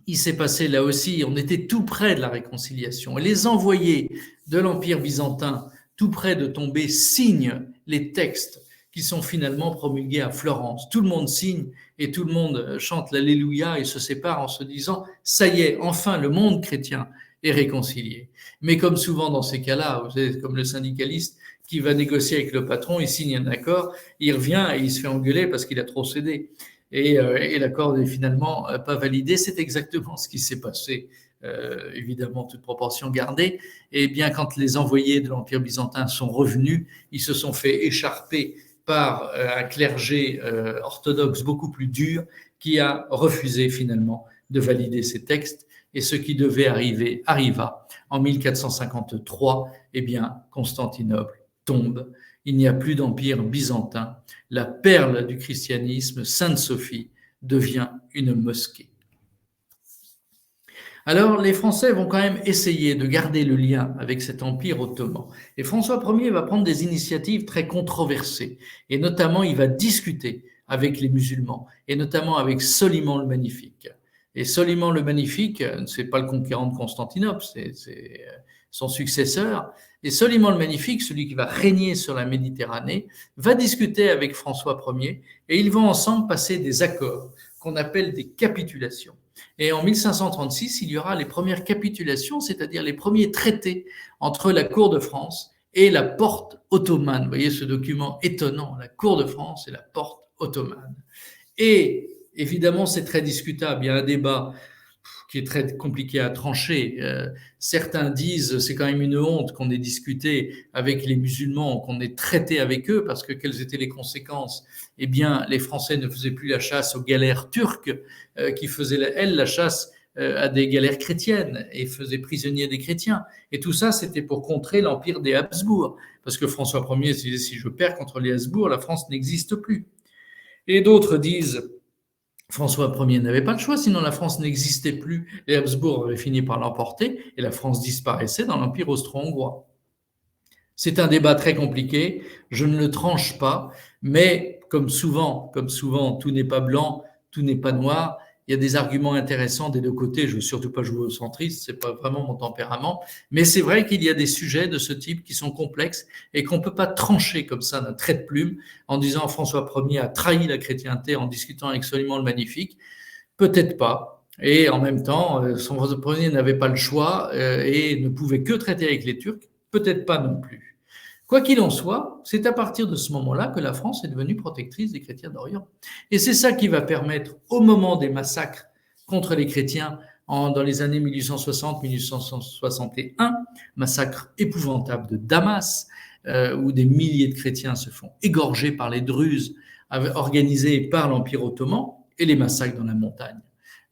il s'est passé là aussi, on était tout près de la réconciliation, et les envoyés de l'Empire byzantin, tout près de tomber, signent les textes qui sont finalement promulgués à Florence. Tout le monde signe et tout le monde chante l'Alléluia et se sépare en se disant « ça y est, enfin le monde chrétien est réconcilié ». Mais comme souvent dans ces cas-là, vous savez, comme le syndicaliste qui va négocier avec le patron, il signe un accord, il revient et il se fait engueuler parce qu'il a trop cédé. Et l'accord n'est finalement pas validé. C'est exactement ce qui s'est passé, évidemment, toute proportion gardée. Et bien, quand les envoyés de l'Empire byzantin sont revenus, ils se sont fait écharper par un clergé orthodoxe beaucoup plus dur qui a refusé finalement de valider ces textes. Et ce qui devait arriver arriva. En 1453, eh bien, Constantinople tombe. Il n'y a plus d'empire byzantin. La perle du christianisme, Sainte-Sophie, devient une mosquée. Alors, les Français vont quand même essayer de garder le lien avec cet empire ottoman. Et François Ier va prendre des initiatives très controversées. Et notamment, il va discuter avec les musulmans, et notamment avec Soliman le Magnifique. Et Soliman le Magnifique, ce n'est pas le conquérant de Constantinople, c'est son successeur. Et Soliman le Magnifique, celui qui va régner sur la Méditerranée, va discuter avec François Ier et ils vont ensemble passer des accords qu'on appelle des capitulations. Et en 1536, il y aura les premières capitulations, c'est-à-dire les premiers traités entre la cour de France et la porte ottomane. Vous voyez ce document étonnant, la cour de France et la porte ottomane. Et évidemment, c'est très discutable. Il y a un débat qui est très compliqué à trancher. Certains disent c'est quand même une honte qu'on ait discuté avec les musulmans, qu'on ait traité avec eux, parce que quelles étaient les conséquences? Eh bien, les Français ne faisaient plus la chasse aux galères turques, qui faisaient, elles, la chasse à des galères chrétiennes et faisait prisonnier des chrétiens. Et tout ça, c'était pour contrer l'empire des Habsbourg. Parce que François Ier disait, si je perds contre les Habsbourg, la France n'existe plus. Et d'autres disent, François Ier n'avait pas le choix, sinon la France n'existait plus. Les Habsbourg avaient fini par l'emporter et la France disparaissait dans l'empire austro-hongrois. C'est un débat très compliqué, je ne le tranche pas, mais comme souvent, tout n'est pas blanc, tout n'est pas noir. Il y a des arguments intéressants des deux côtés. Je ne veux surtout pas jouer au centriste, ce n'est pas vraiment mon tempérament. Mais c'est vrai qu'il y a des sujets de ce type qui sont complexes et qu'on ne peut pas trancher comme ça d'un trait de plume en disant François Ier a trahi la chrétienté en discutant avec Soliman le Magnifique. Peut-être pas. Et en même temps, François Ier n'avait pas le choix et ne pouvait que traiter avec les Turcs. Peut-être pas non plus. Quoi qu'il en soit, c'est à partir de ce moment-là que la France est devenue protectrice des chrétiens d'Orient. Et c'est ça qui va permettre, au moment des massacres contre les chrétiens dans les années 1860-1861, massacre épouvantable de Damas, où des milliers de chrétiens se font égorger par les Druzes organisés par l'Empire ottoman, et les massacres dans la montagne.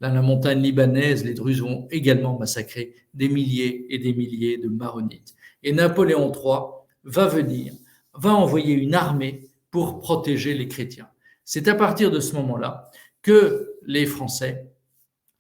Dans la montagne libanaise, les Druzes vont également massacrer des milliers et des milliers de Maronites. Et Napoléon III va envoyer une armée pour protéger les chrétiens. C'est à partir de ce moment-là que les Français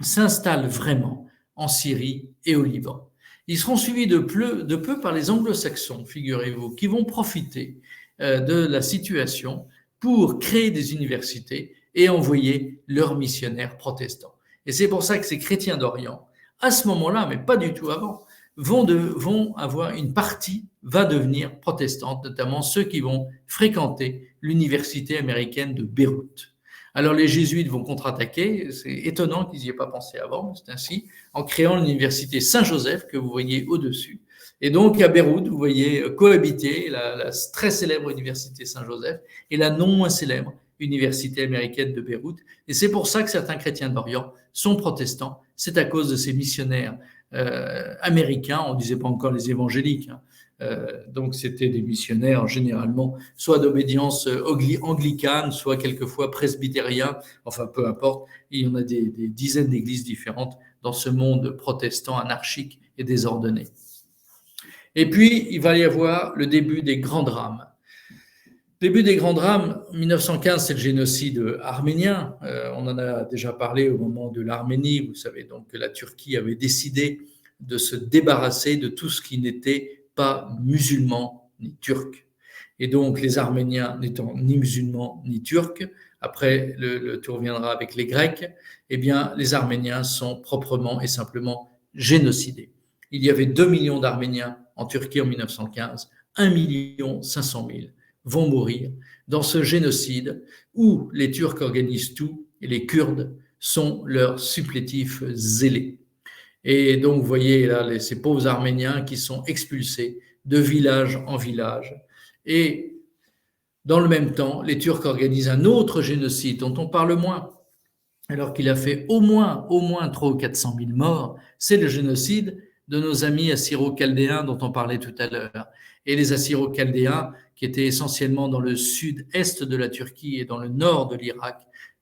s'installent vraiment en Syrie et au Liban. Ils seront suivis de peu par les anglo-saxons, figurez-vous, qui vont profiter de la situation pour créer des universités et envoyer leurs missionnaires protestants. Et c'est pour ça que ces chrétiens d'Orient, à ce moment-là, mais pas du tout avant, vont avoir une partie va devenir protestante, notamment ceux qui vont fréquenter l'université américaine de Beyrouth. Alors les jésuites vont contre-attaquer, c'est étonnant qu'ils n'y aient pas pensé avant, mais c'est ainsi, en créant l'université Saint-Joseph que vous voyez au-dessus. Et donc à Beyrouth, vous voyez cohabiter la très célèbre université Saint-Joseph et la non moins célèbre université américaine de Beyrouth. Et c'est pour ça que certains chrétiens d'Orient sont protestants, c'est à cause de ces missionnaires américains, on ne disait pas encore les évangéliques, hein. Donc c'était des missionnaires généralement soit d'obédience anglicane, soit quelquefois presbytériens, enfin peu importe, il y en a des dizaines d'églises différentes dans ce monde protestant anarchique et désordonné. Et puis il va y avoir le début des grands drames. Début des grands drames, 1915, c'est le génocide arménien. On en a déjà parlé au moment de l'Arménie. Vous savez donc que la Turquie avait décidé de se débarrasser de tout ce qui n'était pas musulman ni turc. Et donc les Arméniens n'étant ni musulmans ni turcs, après le tour viendra avec les Grecs, eh bien les Arméniens sont proprement et simplement génocidés. Il y avait 2 millions d'Arméniens en Turquie en 1915, 1 500 000 vont mourir dans ce génocide où les Turcs organisent tout et les Kurdes sont leurs supplétifs zélés. Et donc, vous voyez là ces pauvres Arméniens qui sont expulsés de village en village. Et dans le même temps, les Turcs organisent un autre génocide dont on parle moins, alors qu'il a fait au moins 300 ou 400 000 morts. C'est le génocide de nos amis assyro-chaldéens dont on parlait tout à l'heure. Et les assyro-chaldéens, qui étaient essentiellement dans le sud-est de la Turquie et dans le nord de l'Irak,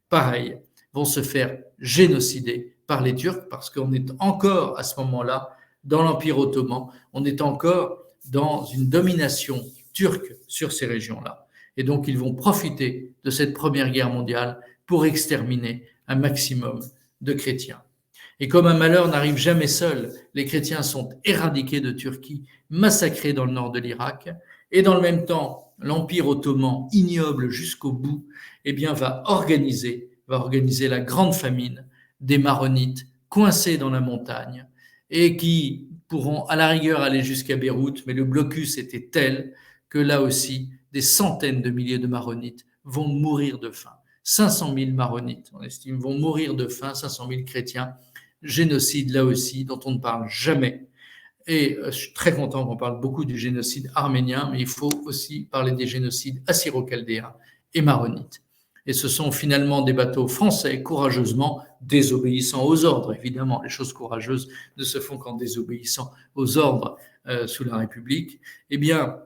pareil, vont se faire génocider par les Turcs parce qu'on est encore à ce moment-là dans l'Empire ottoman, on est encore dans une domination turque sur ces régions-là. Et donc ils vont profiter de cette Première Guerre mondiale pour exterminer un maximum de chrétiens. Et comme un malheur n'arrive jamais seul, les chrétiens sont éradiqués de Turquie, massacrés dans le nord de l'Irak, et dans le même temps, l'Empire ottoman, ignoble jusqu'au bout, eh bien, va organiser la grande famine des Maronites coincés dans la montagne et qui pourront à la rigueur aller jusqu'à Beyrouth, mais le blocus était tel que là aussi, des centaines de milliers de Maronites vont mourir de faim. 500 000 Maronites, on estime, vont mourir de faim, 500 000 chrétiens. Génocide là aussi, dont on ne parle jamais. Et je suis très content qu'on parle beaucoup du génocide arménien, mais il faut aussi parler des génocides assyro-chaldéens et maronites. Et ce sont finalement des bateaux français, courageusement désobéissant aux ordres. Évidemment, les choses courageuses ne se font qu'en désobéissant aux ordres sous la République. Eh bien,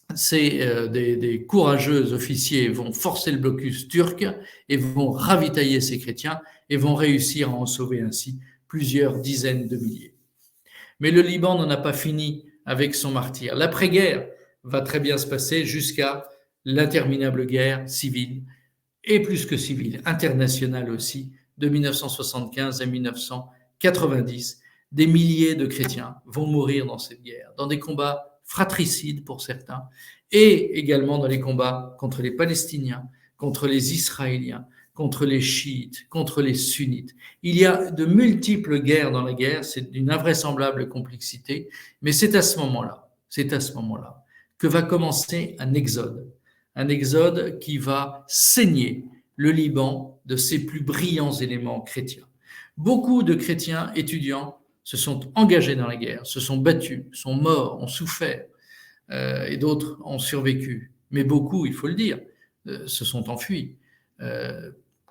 des courageux officiers vont forcer le blocus turc et vont ravitailler ces chrétiens et vont réussir à en sauver ainsi plusieurs dizaines de milliers. Mais le Liban n'en a pas fini avec son martyre. L'après-guerre va très bien se passer jusqu'à l'interminable guerre civile, et plus que civile, internationale aussi, de 1975 à 1990. Des milliers de chrétiens vont mourir dans cette guerre, dans des combats fratricides pour certains, et également dans les combats contre les Palestiniens, contre les Israéliens, contre les chiites, contre les sunnites. Il y a de multiples guerres dans la guerre, c'est d'une invraisemblable complexité, mais c'est à ce moment-là que va commencer un exode qui va saigner le Liban de ses plus brillants éléments chrétiens. Beaucoup de chrétiens étudiants se sont engagés dans la guerre, se sont battus, sont morts, ont souffert, et d'autres ont survécu. Mais beaucoup, il faut le dire, se sont enfuis.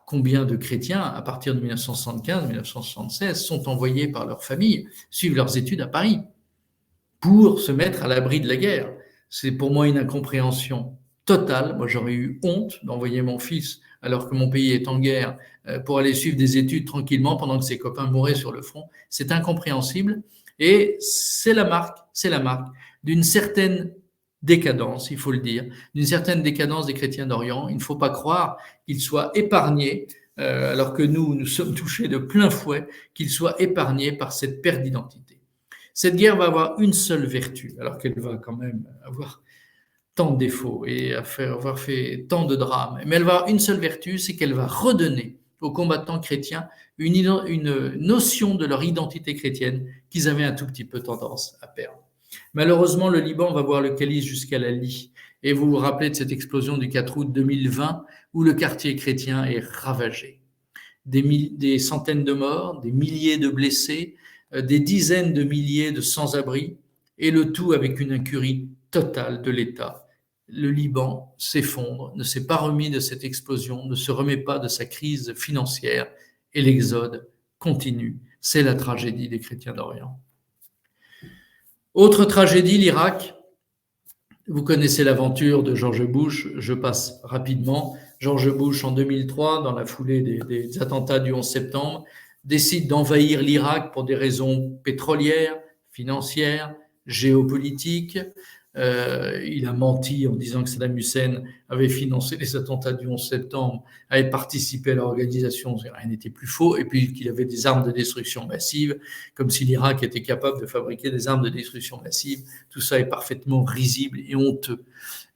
Combien de chrétiens, à partir de 1975-1976, sont envoyés par leur famille suivre leurs études à Paris pour se mettre à l'abri de la guerre? C'est pour moi une incompréhension totale. Moi, j'aurais eu honte d'envoyer mon fils, alors que mon pays est en guerre, pour aller suivre des études tranquillement pendant que ses copains mouraient sur le front. C'est incompréhensible et c'est la marque d'une certaine décadence, il faut le dire, d'une certaine décadence des chrétiens d'Orient. Il ne faut pas croire qu'ils soient épargnés, alors que nous sommes touchés de plein fouet, qu'ils soient épargnés par cette perte d'identité. Cette guerre va avoir une seule vertu, alors qu'elle va quand même avoir tant de défauts et avoir fait tant de drames. Mais elle va avoir une seule vertu, c'est qu'elle va redonner aux combattants chrétiens une notion de leur identité chrétienne qu'ils avaient un tout petit peu tendance à perdre. Malheureusement, le Liban va voir le calice jusqu'à la lie. Et vous vous rappelez de cette explosion du 4 août 2020 où le quartier chrétien est ravagé. Des centaines de morts, des milliers de blessés, des dizaines de milliers de sans-abri, et le tout avec une incurie totale de l'État. Le Liban s'effondre, ne s'est pas remis de cette explosion, ne se remet pas de sa crise financière, et l'exode continue. C'est la tragédie des chrétiens d'Orient. Autre tragédie, l'Irak. Vous connaissez l'aventure de George Bush, je passe rapidement. George Bush, en 2003, dans la foulée des attentats du 11 septembre, décide d'envahir l'Irak pour des raisons pétrolières, financières, géopolitiques. Il a menti en disant que Saddam Hussein avait financé les attentats du 11 septembre, avait participé à l'organisation, rien n'était plus faux, et puis qu'il avait des armes de destruction massive, comme si l'Irak était capable de fabriquer des armes de destruction massive. Tout ça est parfaitement risible et honteux.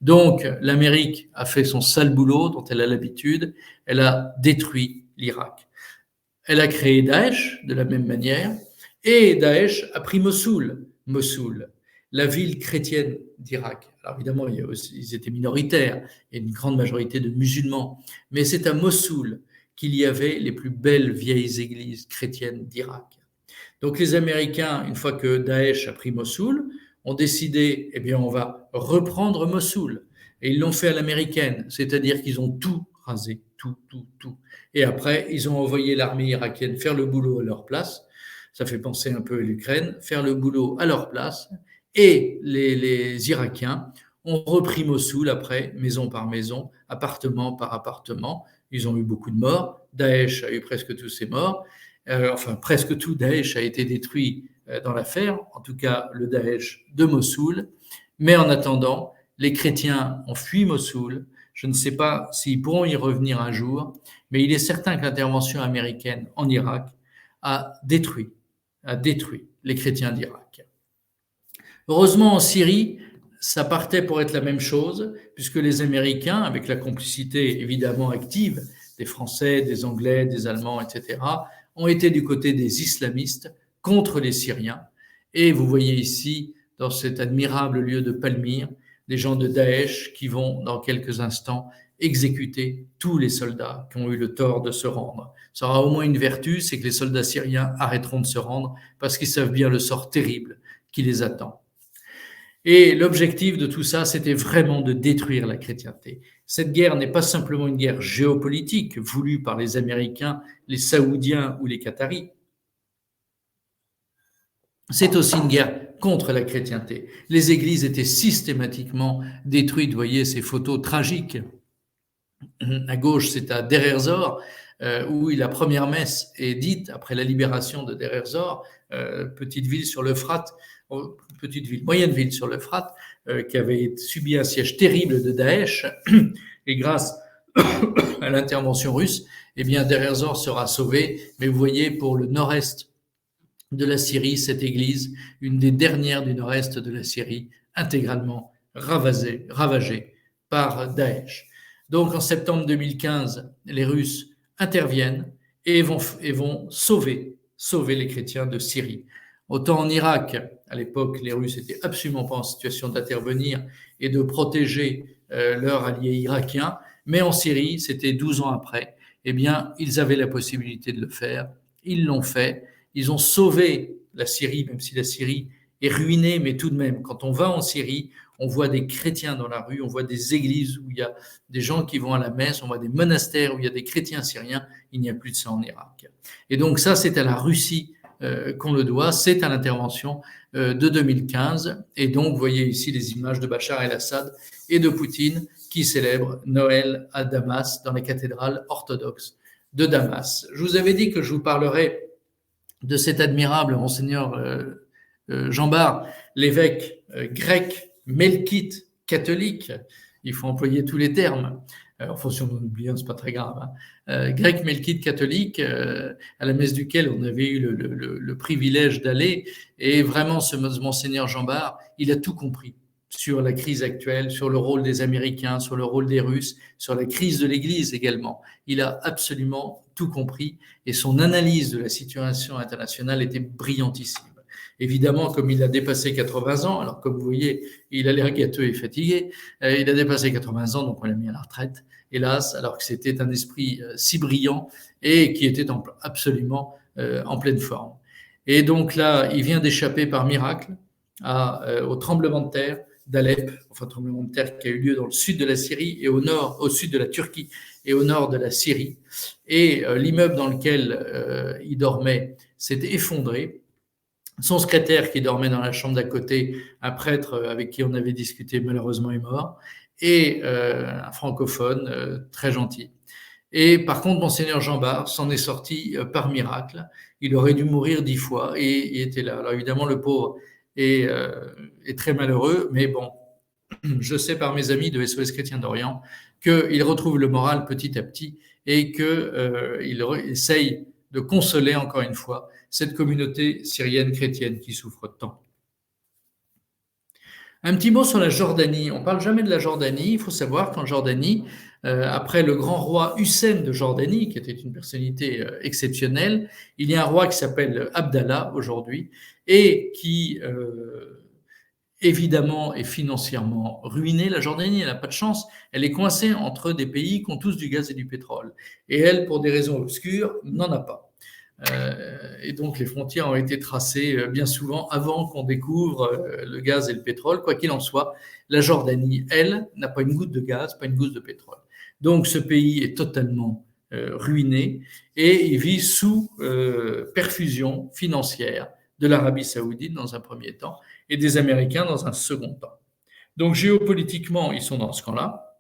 Donc, l'Amérique a fait son sale boulot dont elle a l'habitude, elle a détruit l'Irak. Elle a créé Daesh de la même manière, et Daesh a pris Mossoul, la ville chrétienne d'Irak. Alors évidemment, ils étaient minoritaires, il y a une grande majorité de musulmans, mais c'est à Mossoul qu'il y avait les plus belles vieilles églises chrétiennes d'Irak. Donc les Américains, une fois que Daesh a pris Mossoul, ont décidé, on va reprendre Mossoul. Et ils l'ont fait à l'américaine, c'est-à-dire qu'ils ont tout rasé, tout. Et après, ils ont envoyé l'armée irakienne faire le boulot à leur place. Ça fait penser un peu à l'Ukraine, faire le boulot à leur place. Et les Irakiens ont repris Mossoul après, maison par maison, appartement par appartement. Ils ont eu beaucoup de morts. Daesh a eu presque tous ses morts. Presque tout Daesh a été détruit dans l'affaire, en tout cas le Daesh de Mossoul. Mais en attendant, les chrétiens ont fui Mossoul. Je ne sais pas s'ils pourront y revenir un jour, mais il est certain que l'intervention américaine en Irak a détruit les chrétiens d'Irak. Heureusement, en Syrie, ça partait pour être la même chose, puisque les Américains, avec la complicité évidemment active des Français, des Anglais, des Allemands, etc., ont été du côté des islamistes contre les Syriens. Et vous voyez ici, dans cet admirable lieu de Palmyre, des gens de Daesh qui vont, dans quelques instants, exécuter tous les soldats qui ont eu le tort de se rendre. Ça aura au moins une vertu, c'est que les soldats syriens arrêteront de se rendre parce qu'ils savent bien le sort terrible qui les attend. Et l'objectif de tout ça, c'était vraiment de détruire la chrétienté. Cette guerre n'est pas simplement une guerre géopolitique voulue par les Américains, les Saoudiens ou les Qataris. C'est aussi une guerre contre la chrétienté. Les églises étaient systématiquement détruites. Vous voyez ces photos tragiques. À gauche, c'est à Deir ez-Zor, où la première messe est dite après la libération de Deir ez-Zor, petite ville sur l'Euphrate, petite ville, moyenne ville sur l'Euphrate, qui avait subi un siège terrible de Daesh, et grâce à l'intervention russe, eh bien Deir ez-Zor sera sauvé. Mais vous voyez, pour le nord-est de la Syrie, cette église, une des dernières du nord-est de la Syrie, intégralement ravagée par Daesh. Donc en septembre 2015, les Russes interviennent et vont sauver les chrétiens de Syrie. Autant en Irak, à l'époque, les Russes n'étaient absolument pas en situation d'intervenir et de protéger leurs alliés irakiens, mais en Syrie, c'était 12 ans après, eh bien, ils avaient la possibilité de le faire, ils l'ont fait, ils ont sauvé la Syrie, même si la Syrie est ruinée, mais tout de même, quand on va en Syrie, on voit des chrétiens dans la rue, on voit des églises où il y a des gens qui vont à la messe, on voit des monastères où il y a des chrétiens syriens, il n'y a plus de ça en Irak. Et donc ça, c'est à la Russie qu'on le doit, c'est à l'intervention de 2015. Et donc, vous voyez ici les images de Bachar el-Assad et de Poutine qui célèbrent Noël à Damas, dans les cathédrales orthodoxes de Damas. Je vous avais dit que je vous parlerais de cet admirable monseigneur Jean Bart, l'évêque grec, melkite, catholique. Il faut employer tous les termes. Enfin, si on en oublie un, c'est pas très grave. Grec, melkite, catholique, à la messe duquel on avait eu le privilège d'aller. Et vraiment, ce monseigneur Jean Bart, il a tout compris sur la crise actuelle, sur le rôle des Américains, sur le rôle des Russes, sur la crise de l'Église également. Il a absolument tout compris et son analyse de la situation internationale était brillantissime. Évidemment, comme il a dépassé 80 ans, alors comme vous voyez, il a l'air gâteux et fatigué, il a dépassé 80 ans, donc on l'a mis à la retraite, hélas, alors que c'était un esprit si brillant et qui était absolument en pleine forme. Et donc là, il vient d'échapper par miracle au tremblement de terre d'Alep, enfin tremblement de terre qui a eu lieu dans le sud de la Syrie et au sud de la Turquie et au nord de la Syrie. Et l'immeuble dans lequel il dormait s'est effondré. Son secrétaire qui dormait dans la chambre d'à côté, un prêtre avec qui on avait discuté, malheureusement est mort, et un francophone très gentil. Et par contre, monseigneur Jean Bart s'en est sorti par miracle. Il aurait dû mourir 10 fois et il était là. Alors évidemment, le pauvre est très malheureux, mais bon, je sais par mes amis de SOS Chrétien d'Orient qu'il retrouve le moral petit à petit et qu'il essaye de consoler encore une fois cette communauté syrienne chrétienne qui souffre tant. Un petit mot sur la Jordanie. On ne parle jamais de la Jordanie. Il faut savoir qu'en Jordanie, après le grand roi Hussein de Jordanie, qui était une personnalité exceptionnelle, il y a un roi qui s'appelle Abdallah aujourd'hui et qui évidemment est financièrement ruinée. La Jordanie, elle n'a pas de chance. Elle est coincée entre des pays qui ont tous du gaz et du pétrole. Et elle, pour des raisons obscures, n'en a pas. Et donc les frontières ont été tracées bien souvent avant qu'on découvre le gaz et le pétrole. Quoi qu'il en soit, la Jordanie, elle, n'a pas une goutte de gaz, pas une goutte de pétrole. Donc ce pays est totalement ruiné et il vit sous perfusion financière de l'Arabie saoudite dans un premier temps et des Américains dans un second temps. Donc géopolitiquement, ils sont dans ce camp-là,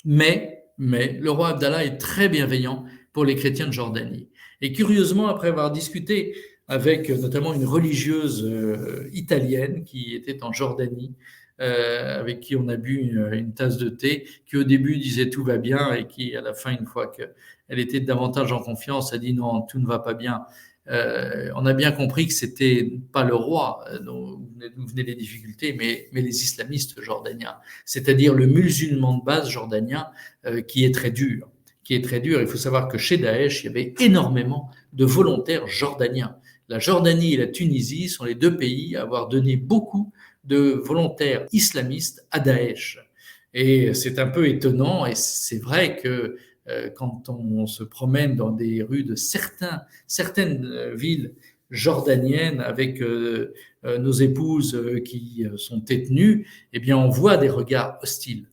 mais le roi Abdallah est très bienveillant pour les chrétiens de Jordanie. Et curieusement, après avoir discuté avec notamment une religieuse italienne qui était en Jordanie, avec qui on a bu une tasse de thé, qui au début disait tout va bien et qui à la fin, une fois qu'elle était davantage en confiance, a dit non, tout ne va pas bien. On a bien compris que c'était pas le roi d'où venaient les difficultés, mais les islamistes jordaniens, c'est-à-dire le musulman de base jordanien qui est très dur. Il faut savoir que chez Daesh, il y avait énormément de volontaires jordaniens. La Jordanie et la Tunisie sont les deux pays à avoir donné beaucoup de volontaires islamistes à Daesh. Et c'est un peu étonnant, et c'est vrai que quand on se promène dans des rues de certaines villes jordaniennes avec nos épouses qui sont détenues, eh bien on voit des regards hostiles.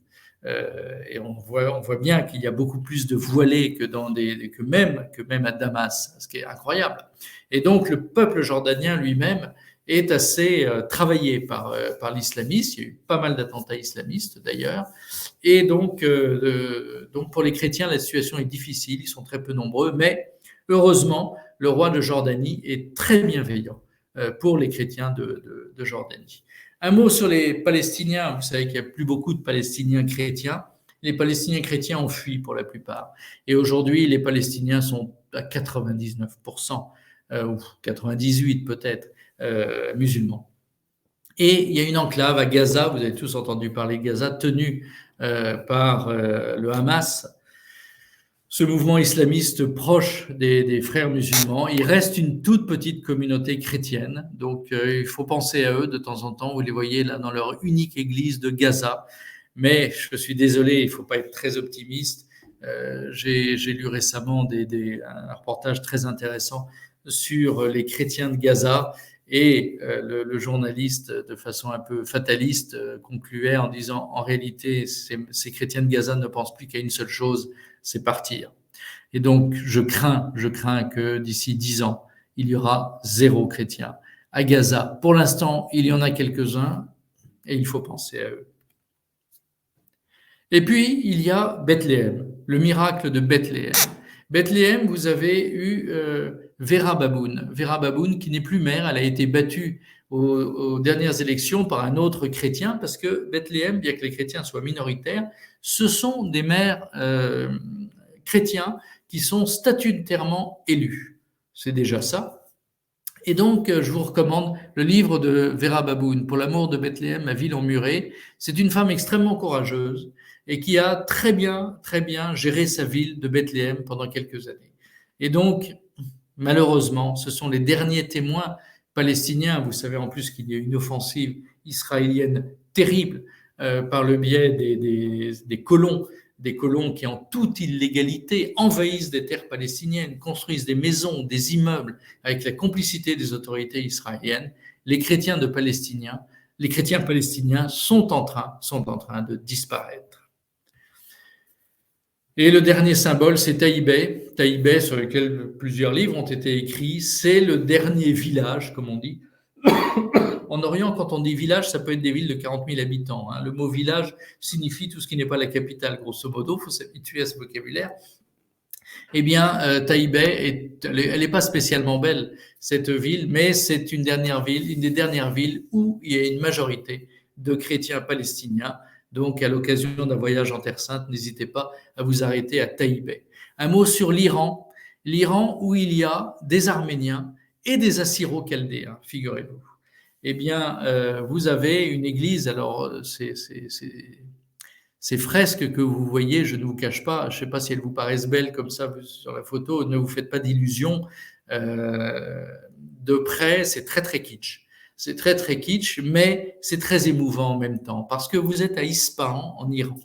Et on voit bien qu'il y a beaucoup plus de voilés que même à Damas, ce qui est incroyable. Et donc le peuple jordanien lui-même est assez travaillé par l'islamisme. Il y a eu pas mal d'attentats islamistes d'ailleurs. Et donc pour les chrétiens, la situation est difficile, ils sont très peu nombreux, mais heureusement, le roi de Jordanie est très bienveillant pour les chrétiens de Jordanie. Un mot sur les Palestiniens. Vous savez qu'il n'y a plus beaucoup de Palestiniens chrétiens. Les Palestiniens chrétiens ont fui pour la plupart. Et aujourd'hui, les Palestiniens sont à 99%, ou 98 peut-être, musulmans. Et il y a une enclave à Gaza, vous avez tous entendu parler de Gaza, tenue par le Hamas, ce mouvement islamiste proche des frères musulmans. Il reste une toute petite communauté chrétienne, donc il faut penser à eux de temps en temps. Vous les voyez là dans leur unique église de Gaza. Mais je suis désolé, il ne faut pas être très optimiste. J'ai lu récemment un reportage très intéressant sur les chrétiens de Gaza. Et le journaliste, de façon un peu fataliste, concluait en disant en réalité, ces chrétiens de Gaza ne pensent plus qu'à une seule chose, c'est partir. Et donc, je crains que d'ici 10 ans, il y aura 0 chrétien à Gaza. Pour l'instant, il y en a quelques-uns et il faut penser à eux. Et puis, il y a Bethléem, le miracle de Bethléem. Bethléem, vous avez eu Vera Baboun. Vera Baboun, qui n'est plus maire, elle a été battue aux dernières élections par un autre chrétien, parce que Bethléem, bien que les chrétiens soient minoritaires, ce sont des maires chrétiens qui sont statutairement élus. C'est déjà ça. Et donc, je vous recommande le livre de Vera Baboun, Pour l'amour de Bethléem, ma ville emmurée. C'est une femme extrêmement courageuse et qui a très bien géré sa ville de Bethléem pendant quelques années. Et donc, malheureusement, ce sont les derniers témoins palestiniens. Vous savez en plus qu'il y a une offensive israélienne terrible par le biais des colons qui, en toute illégalité, envahissent des terres palestiniennes, construisent des maisons, des immeubles, avec la complicité des autorités israéliennes. Les chrétiens palestiniens sont en train de disparaître. Et le dernier symbole, c'est Taïbé. Taïbé, sur lequel plusieurs livres ont été écrits, c'est le dernier village, comme on dit. En Orient, quand on dit village, ça peut être des villes de 40 000 habitants. Le mot village signifie tout ce qui n'est pas la capitale, grosso modo. Il faut s'habituer à ce vocabulaire. Eh bien, Taïbé, elle n'est pas spécialement belle, cette ville, mais c'est une des dernières villes où il y a une majorité de chrétiens palestiniens. Donc, à l'occasion d'un voyage en Terre Sainte, n'hésitez pas à vous arrêter à Taïbé. Un mot sur l'Iran. L'Iran où il y a des Arméniens et des Assyro-Chaldéens, figurez-vous. Eh bien, vous avez une église, alors ces fresques que vous voyez, je ne vous cache pas, je ne sais pas si elles vous paraissent belles comme ça sur la photo, ne vous faites pas d'illusions. De près, c'est très très kitsch. C'est très très kitsch, mais c'est très émouvant en même temps, parce que vous êtes à Ispahan, en Iran,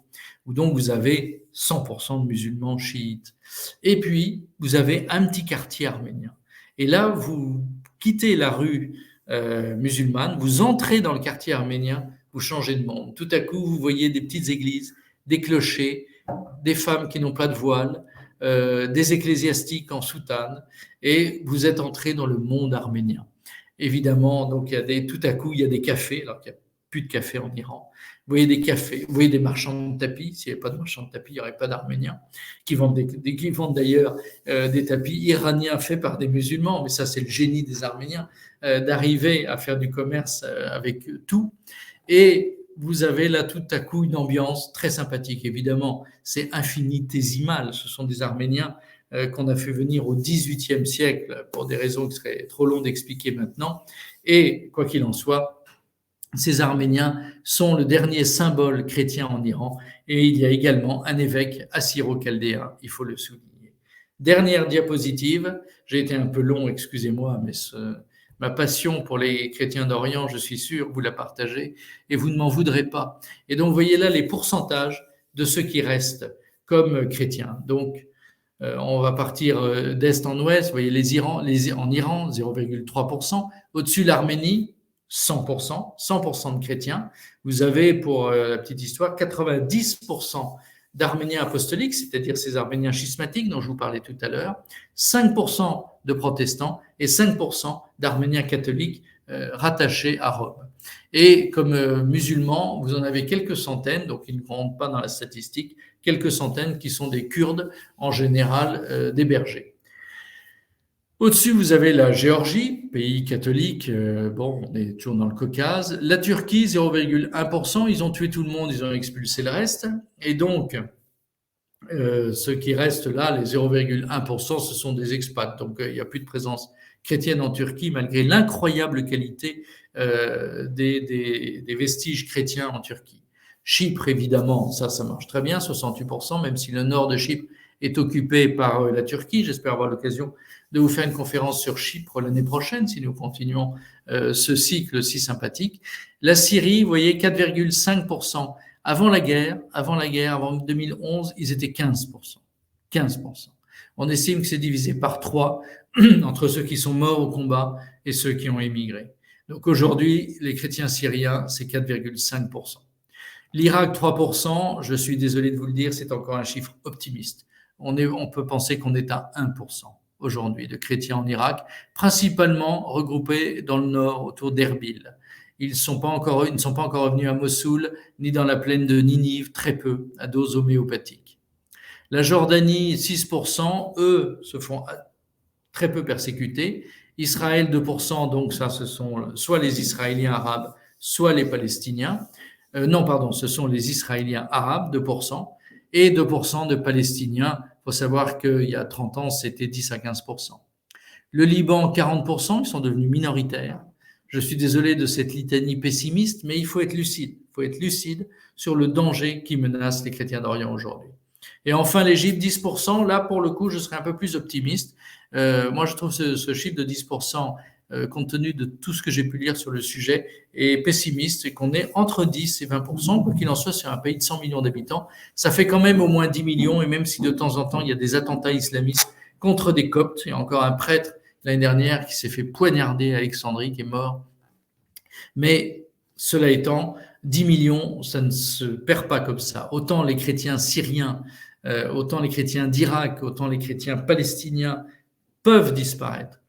où donc vous avez 100% de musulmans chiites. Et puis, vous avez un petit quartier arménien. Et là, vous quittez la rue musulmane, vous entrez dans le quartier arménien, vous changez de monde. Tout à coup, vous voyez des petites églises, des clochers, des femmes qui n'ont pas de voile, des ecclésiastiques en soutane, et vous êtes entré dans le monde arménien. Évidemment, donc tout à coup, il y a des cafés, alors qu'il n'y a plus de cafés en Iran. Vous voyez des cafés, vous voyez des marchands de tapis. S'il n'y avait pas de marchands de tapis, il n'y aurait pas d'Arméniens qui vendent d'ailleurs des tapis iraniens faits par des musulmans. Mais ça, c'est le génie des Arméniens, d'arriver à faire du commerce avec tout. Et vous avez là tout à coup une ambiance très sympathique. Évidemment, c'est infinitésimal. Ce sont des Arméniens qu'on a fait venir au XVIIIe siècle pour des raisons qui seraient trop longues d'expliquer maintenant. Et quoi qu'il en soit, ces Arméniens sont le dernier symbole chrétien en Iran. Et il y a également un évêque assyro-chaldéen, il faut le souligner. Dernière diapositive. J'ai été un peu long, excusez-moi, mais ma passion pour les chrétiens d'Orient, je suis sûr, vous la partagez et vous ne m'en voudrez pas. Et donc, vous voyez là les pourcentages de ceux qui restent comme chrétiens. Donc, on va partir d'est en ouest. Vous voyez en Iran, 0,3%. Au-dessus, l'Arménie, 100% de chrétiens. Vous avez, pour la petite histoire, 90% d'Arméniens apostoliques, c'est-à-dire ces Arméniens schismatiques dont je vous parlais tout à l'heure, 5% de protestants et 5% d'Arméniens catholiques rattachés à Rome. Et comme musulmans, vous en avez quelques centaines, donc ils ne comptent pas dans la statistique, quelques centaines qui sont des Kurdes, en général des bergers. Au-dessus, vous avez la Géorgie, pays catholique, bon, on est toujours dans le Caucase. La Turquie, 0,1%, ils ont tué tout le monde, ils ont expulsé le reste. Et donc, ceux qui restent là, les 0,1%, ce sont des expats. Donc, il n'y a plus de présence chrétienne en Turquie, malgré l'incroyable qualité des vestiges chrétiens en Turquie. Chypre, évidemment, ça marche très bien, 68%, même si le nord de Chypre est occupé par la Turquie. J'espère avoir l'occasion de vous faire une conférence sur Chypre l'année prochaine, si nous continuons ce cycle si sympathique. La Syrie, vous voyez, 4,5%. Avant la guerre, avant 2011, ils étaient 15%. 15%. On estime que c'est divisé par 3 entre ceux qui sont morts au combat et ceux qui ont émigré. Donc aujourd'hui, les chrétiens syriens, c'est 4,5%. L'Irak, 3%, je suis désolé de vous le dire, c'est encore un chiffre optimiste. On peut penser qu'on est à 1% aujourd'hui de chrétiens en Irak, principalement regroupés dans le nord, autour d'Erbil. Ils ne sont pas encore revenus à Mossoul, ni dans la plaine de Ninive, très peu, à dose homéopathique. La Jordanie, 6%, eux se font très peu persécuter. Israël, 2%, donc ça, ce sont soit les Israéliens arabes, soit les Palestiniens. Ce sont les Israéliens arabes, 2%, et 2% de Palestiniens. Il faut savoir qu'il y a 30 ans, c'était 10 à 15%. Le Liban, 40%, ils sont devenus minoritaires. Je suis désolé de cette litanie pessimiste, mais il faut être lucide. Il faut être lucide sur le danger qui menace les chrétiens d'Orient aujourd'hui. Et enfin, l'Égypte, 10%. Là, pour le coup, je serais un peu plus optimiste. Moi, je trouve ce chiffre de 10%, compte tenu de tout ce que j'ai pu lire sur le sujet, est pessimiste et qu'on est entre 10 et 20%, quoi qu'il en soit, sur un pays de 100 millions d'habitants. Ça fait quand même au moins 10 millions, et même si de temps en temps, il y a des attentats islamistes contre des Coptes, il y a encore un prêtre l'année dernière qui s'est fait poignarder à Alexandrie, qui est mort. Mais cela étant, 10 millions, ça ne se perd pas comme ça. Autant les chrétiens syriens, autant les chrétiens d'Irak, autant les chrétiens palestiniens peuvent disparaître.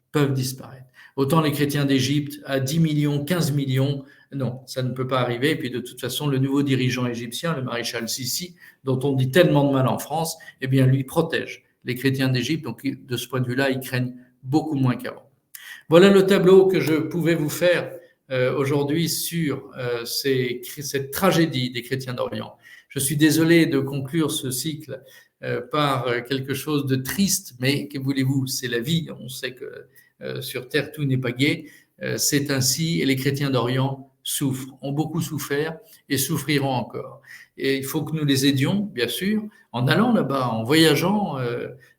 Autant les chrétiens d'Égypte à 10 millions, 15 millions, non, ça ne peut pas arriver. Et puis de toute façon, le nouveau dirigeant égyptien, le maréchal Sissi, dont on dit tellement de mal en France, eh bien lui protège les chrétiens d'Égypte. Donc de ce point de vue-là, ils craignent beaucoup moins qu'avant. Voilà le tableau que je pouvais vous faire aujourd'hui sur cette tragédie des chrétiens d'Orient. Je suis désolé de conclure ce cycle par quelque chose de triste, mais que voulez-vous, c'est la vie. On sait que sur Terre, tout n'est pas gai. C'est ainsi, et les chrétiens d'Orient souffrent, ont beaucoup souffert et souffriront encore. Et il faut que nous les aidions, bien sûr, en allant là-bas, en voyageant.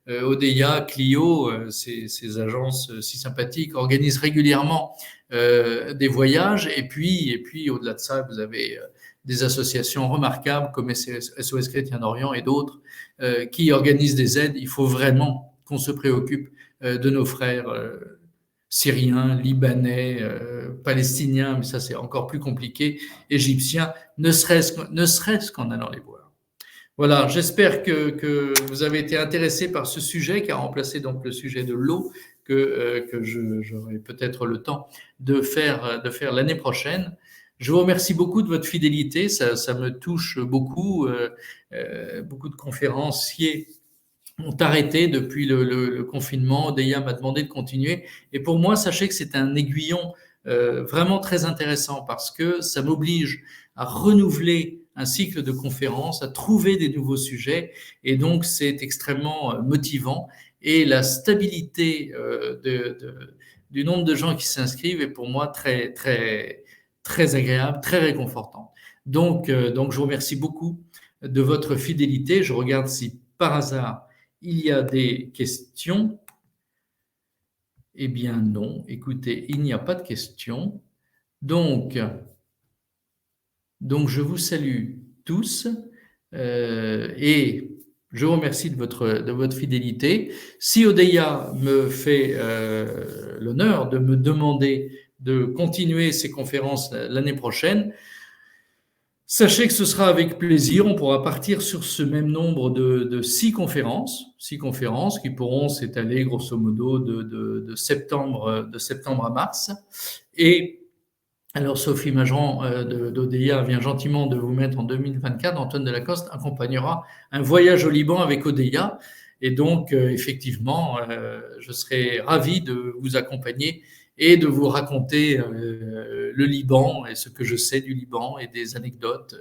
Odeya, Clio, ces agences si sympathiques organisent régulièrement des voyages. Et puis au-delà de ça, vous avez des associations remarquables comme SOS Chrétien d'Orient et d'autres qui organisent des aides. Il faut vraiment qu'on se préoccupe de nos frères syriens, libanais, palestiniens, mais ça c'est encore plus compliqué, égyptiens, ne serait-ce qu'en allant les voir. Voilà, j'espère que vous avez été intéressés par ce sujet qui a remplacé donc le sujet de l'eau que j'aurai peut-être le temps de faire l'année prochaine. Je vous remercie beaucoup de votre fidélité, ça me touche beaucoup. Beaucoup de conférenciers ont arrêté depuis le confinement. Odeya m'a demandé de continuer. Et pour moi, sachez que c'est un aiguillon vraiment très intéressant parce que ça m'oblige à renouveler un cycle de conférences, à trouver des nouveaux sujets. Et donc, c'est extrêmement motivant. Et la stabilité du nombre de gens qui s'inscrivent est pour moi très, très, très agréable, très réconfortant. Donc, je vous remercie beaucoup de votre fidélité. Je regarde si par hasard il y a des questions. Eh bien non, écoutez, il n'y a pas de questions. Donc je vous salue tous et je vous remercie de votre fidélité. Si Odeya me fait l'honneur de me demander de continuer ces conférences l'année prochaine, Sachez que ce sera avec plaisir. On pourra partir sur ce même nombre de 6 conférences qui pourront s'étaler grosso modo de septembre à mars. Et alors, Sophie Majeran d'ODIA vient gentiment de vous mettre en 2024. Antoine Delacoste accompagnera un voyage au Liban avec ODIA. Et donc, effectivement, je serai ravi de vous accompagner et de vous raconter le Liban et ce que je sais du Liban et des anecdotes,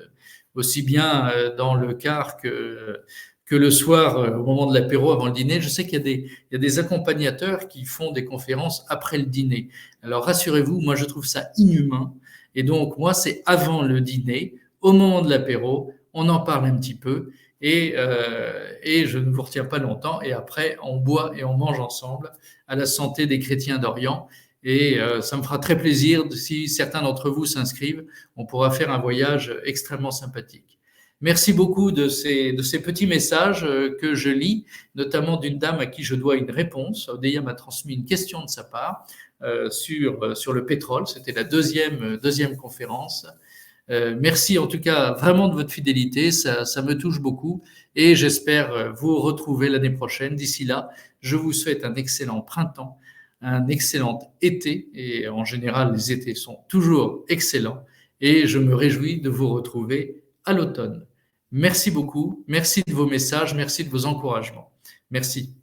aussi bien dans le car que le soir, au moment de l'apéro, avant le dîner. Je sais qu'il y a des accompagnateurs qui font des conférences après le dîner. Alors rassurez-vous, moi je trouve ça inhumain. Et donc moi, c'est avant le dîner, au moment de l'apéro, on en parle un petit peu et je ne vous retiens pas longtemps. Et après, on boit et on mange ensemble à la santé des chrétiens d'Orient. Et ça me fera très plaisir si certains d'entre vous s'inscrivent. On pourra faire un voyage extrêmement sympathique. Merci beaucoup de ces petits messages que je lis, notamment d'une dame à qui je dois une réponse. Odéa m'a transmis une question de sa part sur le pétrole. C'était la deuxième conférence. Merci en tout cas vraiment de votre fidélité, ça me touche beaucoup et j'espère vous retrouver l'année prochaine. D'ici là, je vous souhaite un excellent printemps, un excellent été et en général les étés sont toujours excellents et je me réjouis de vous retrouver à l'automne. Merci beaucoup, merci de vos messages, merci de vos encouragements. Merci.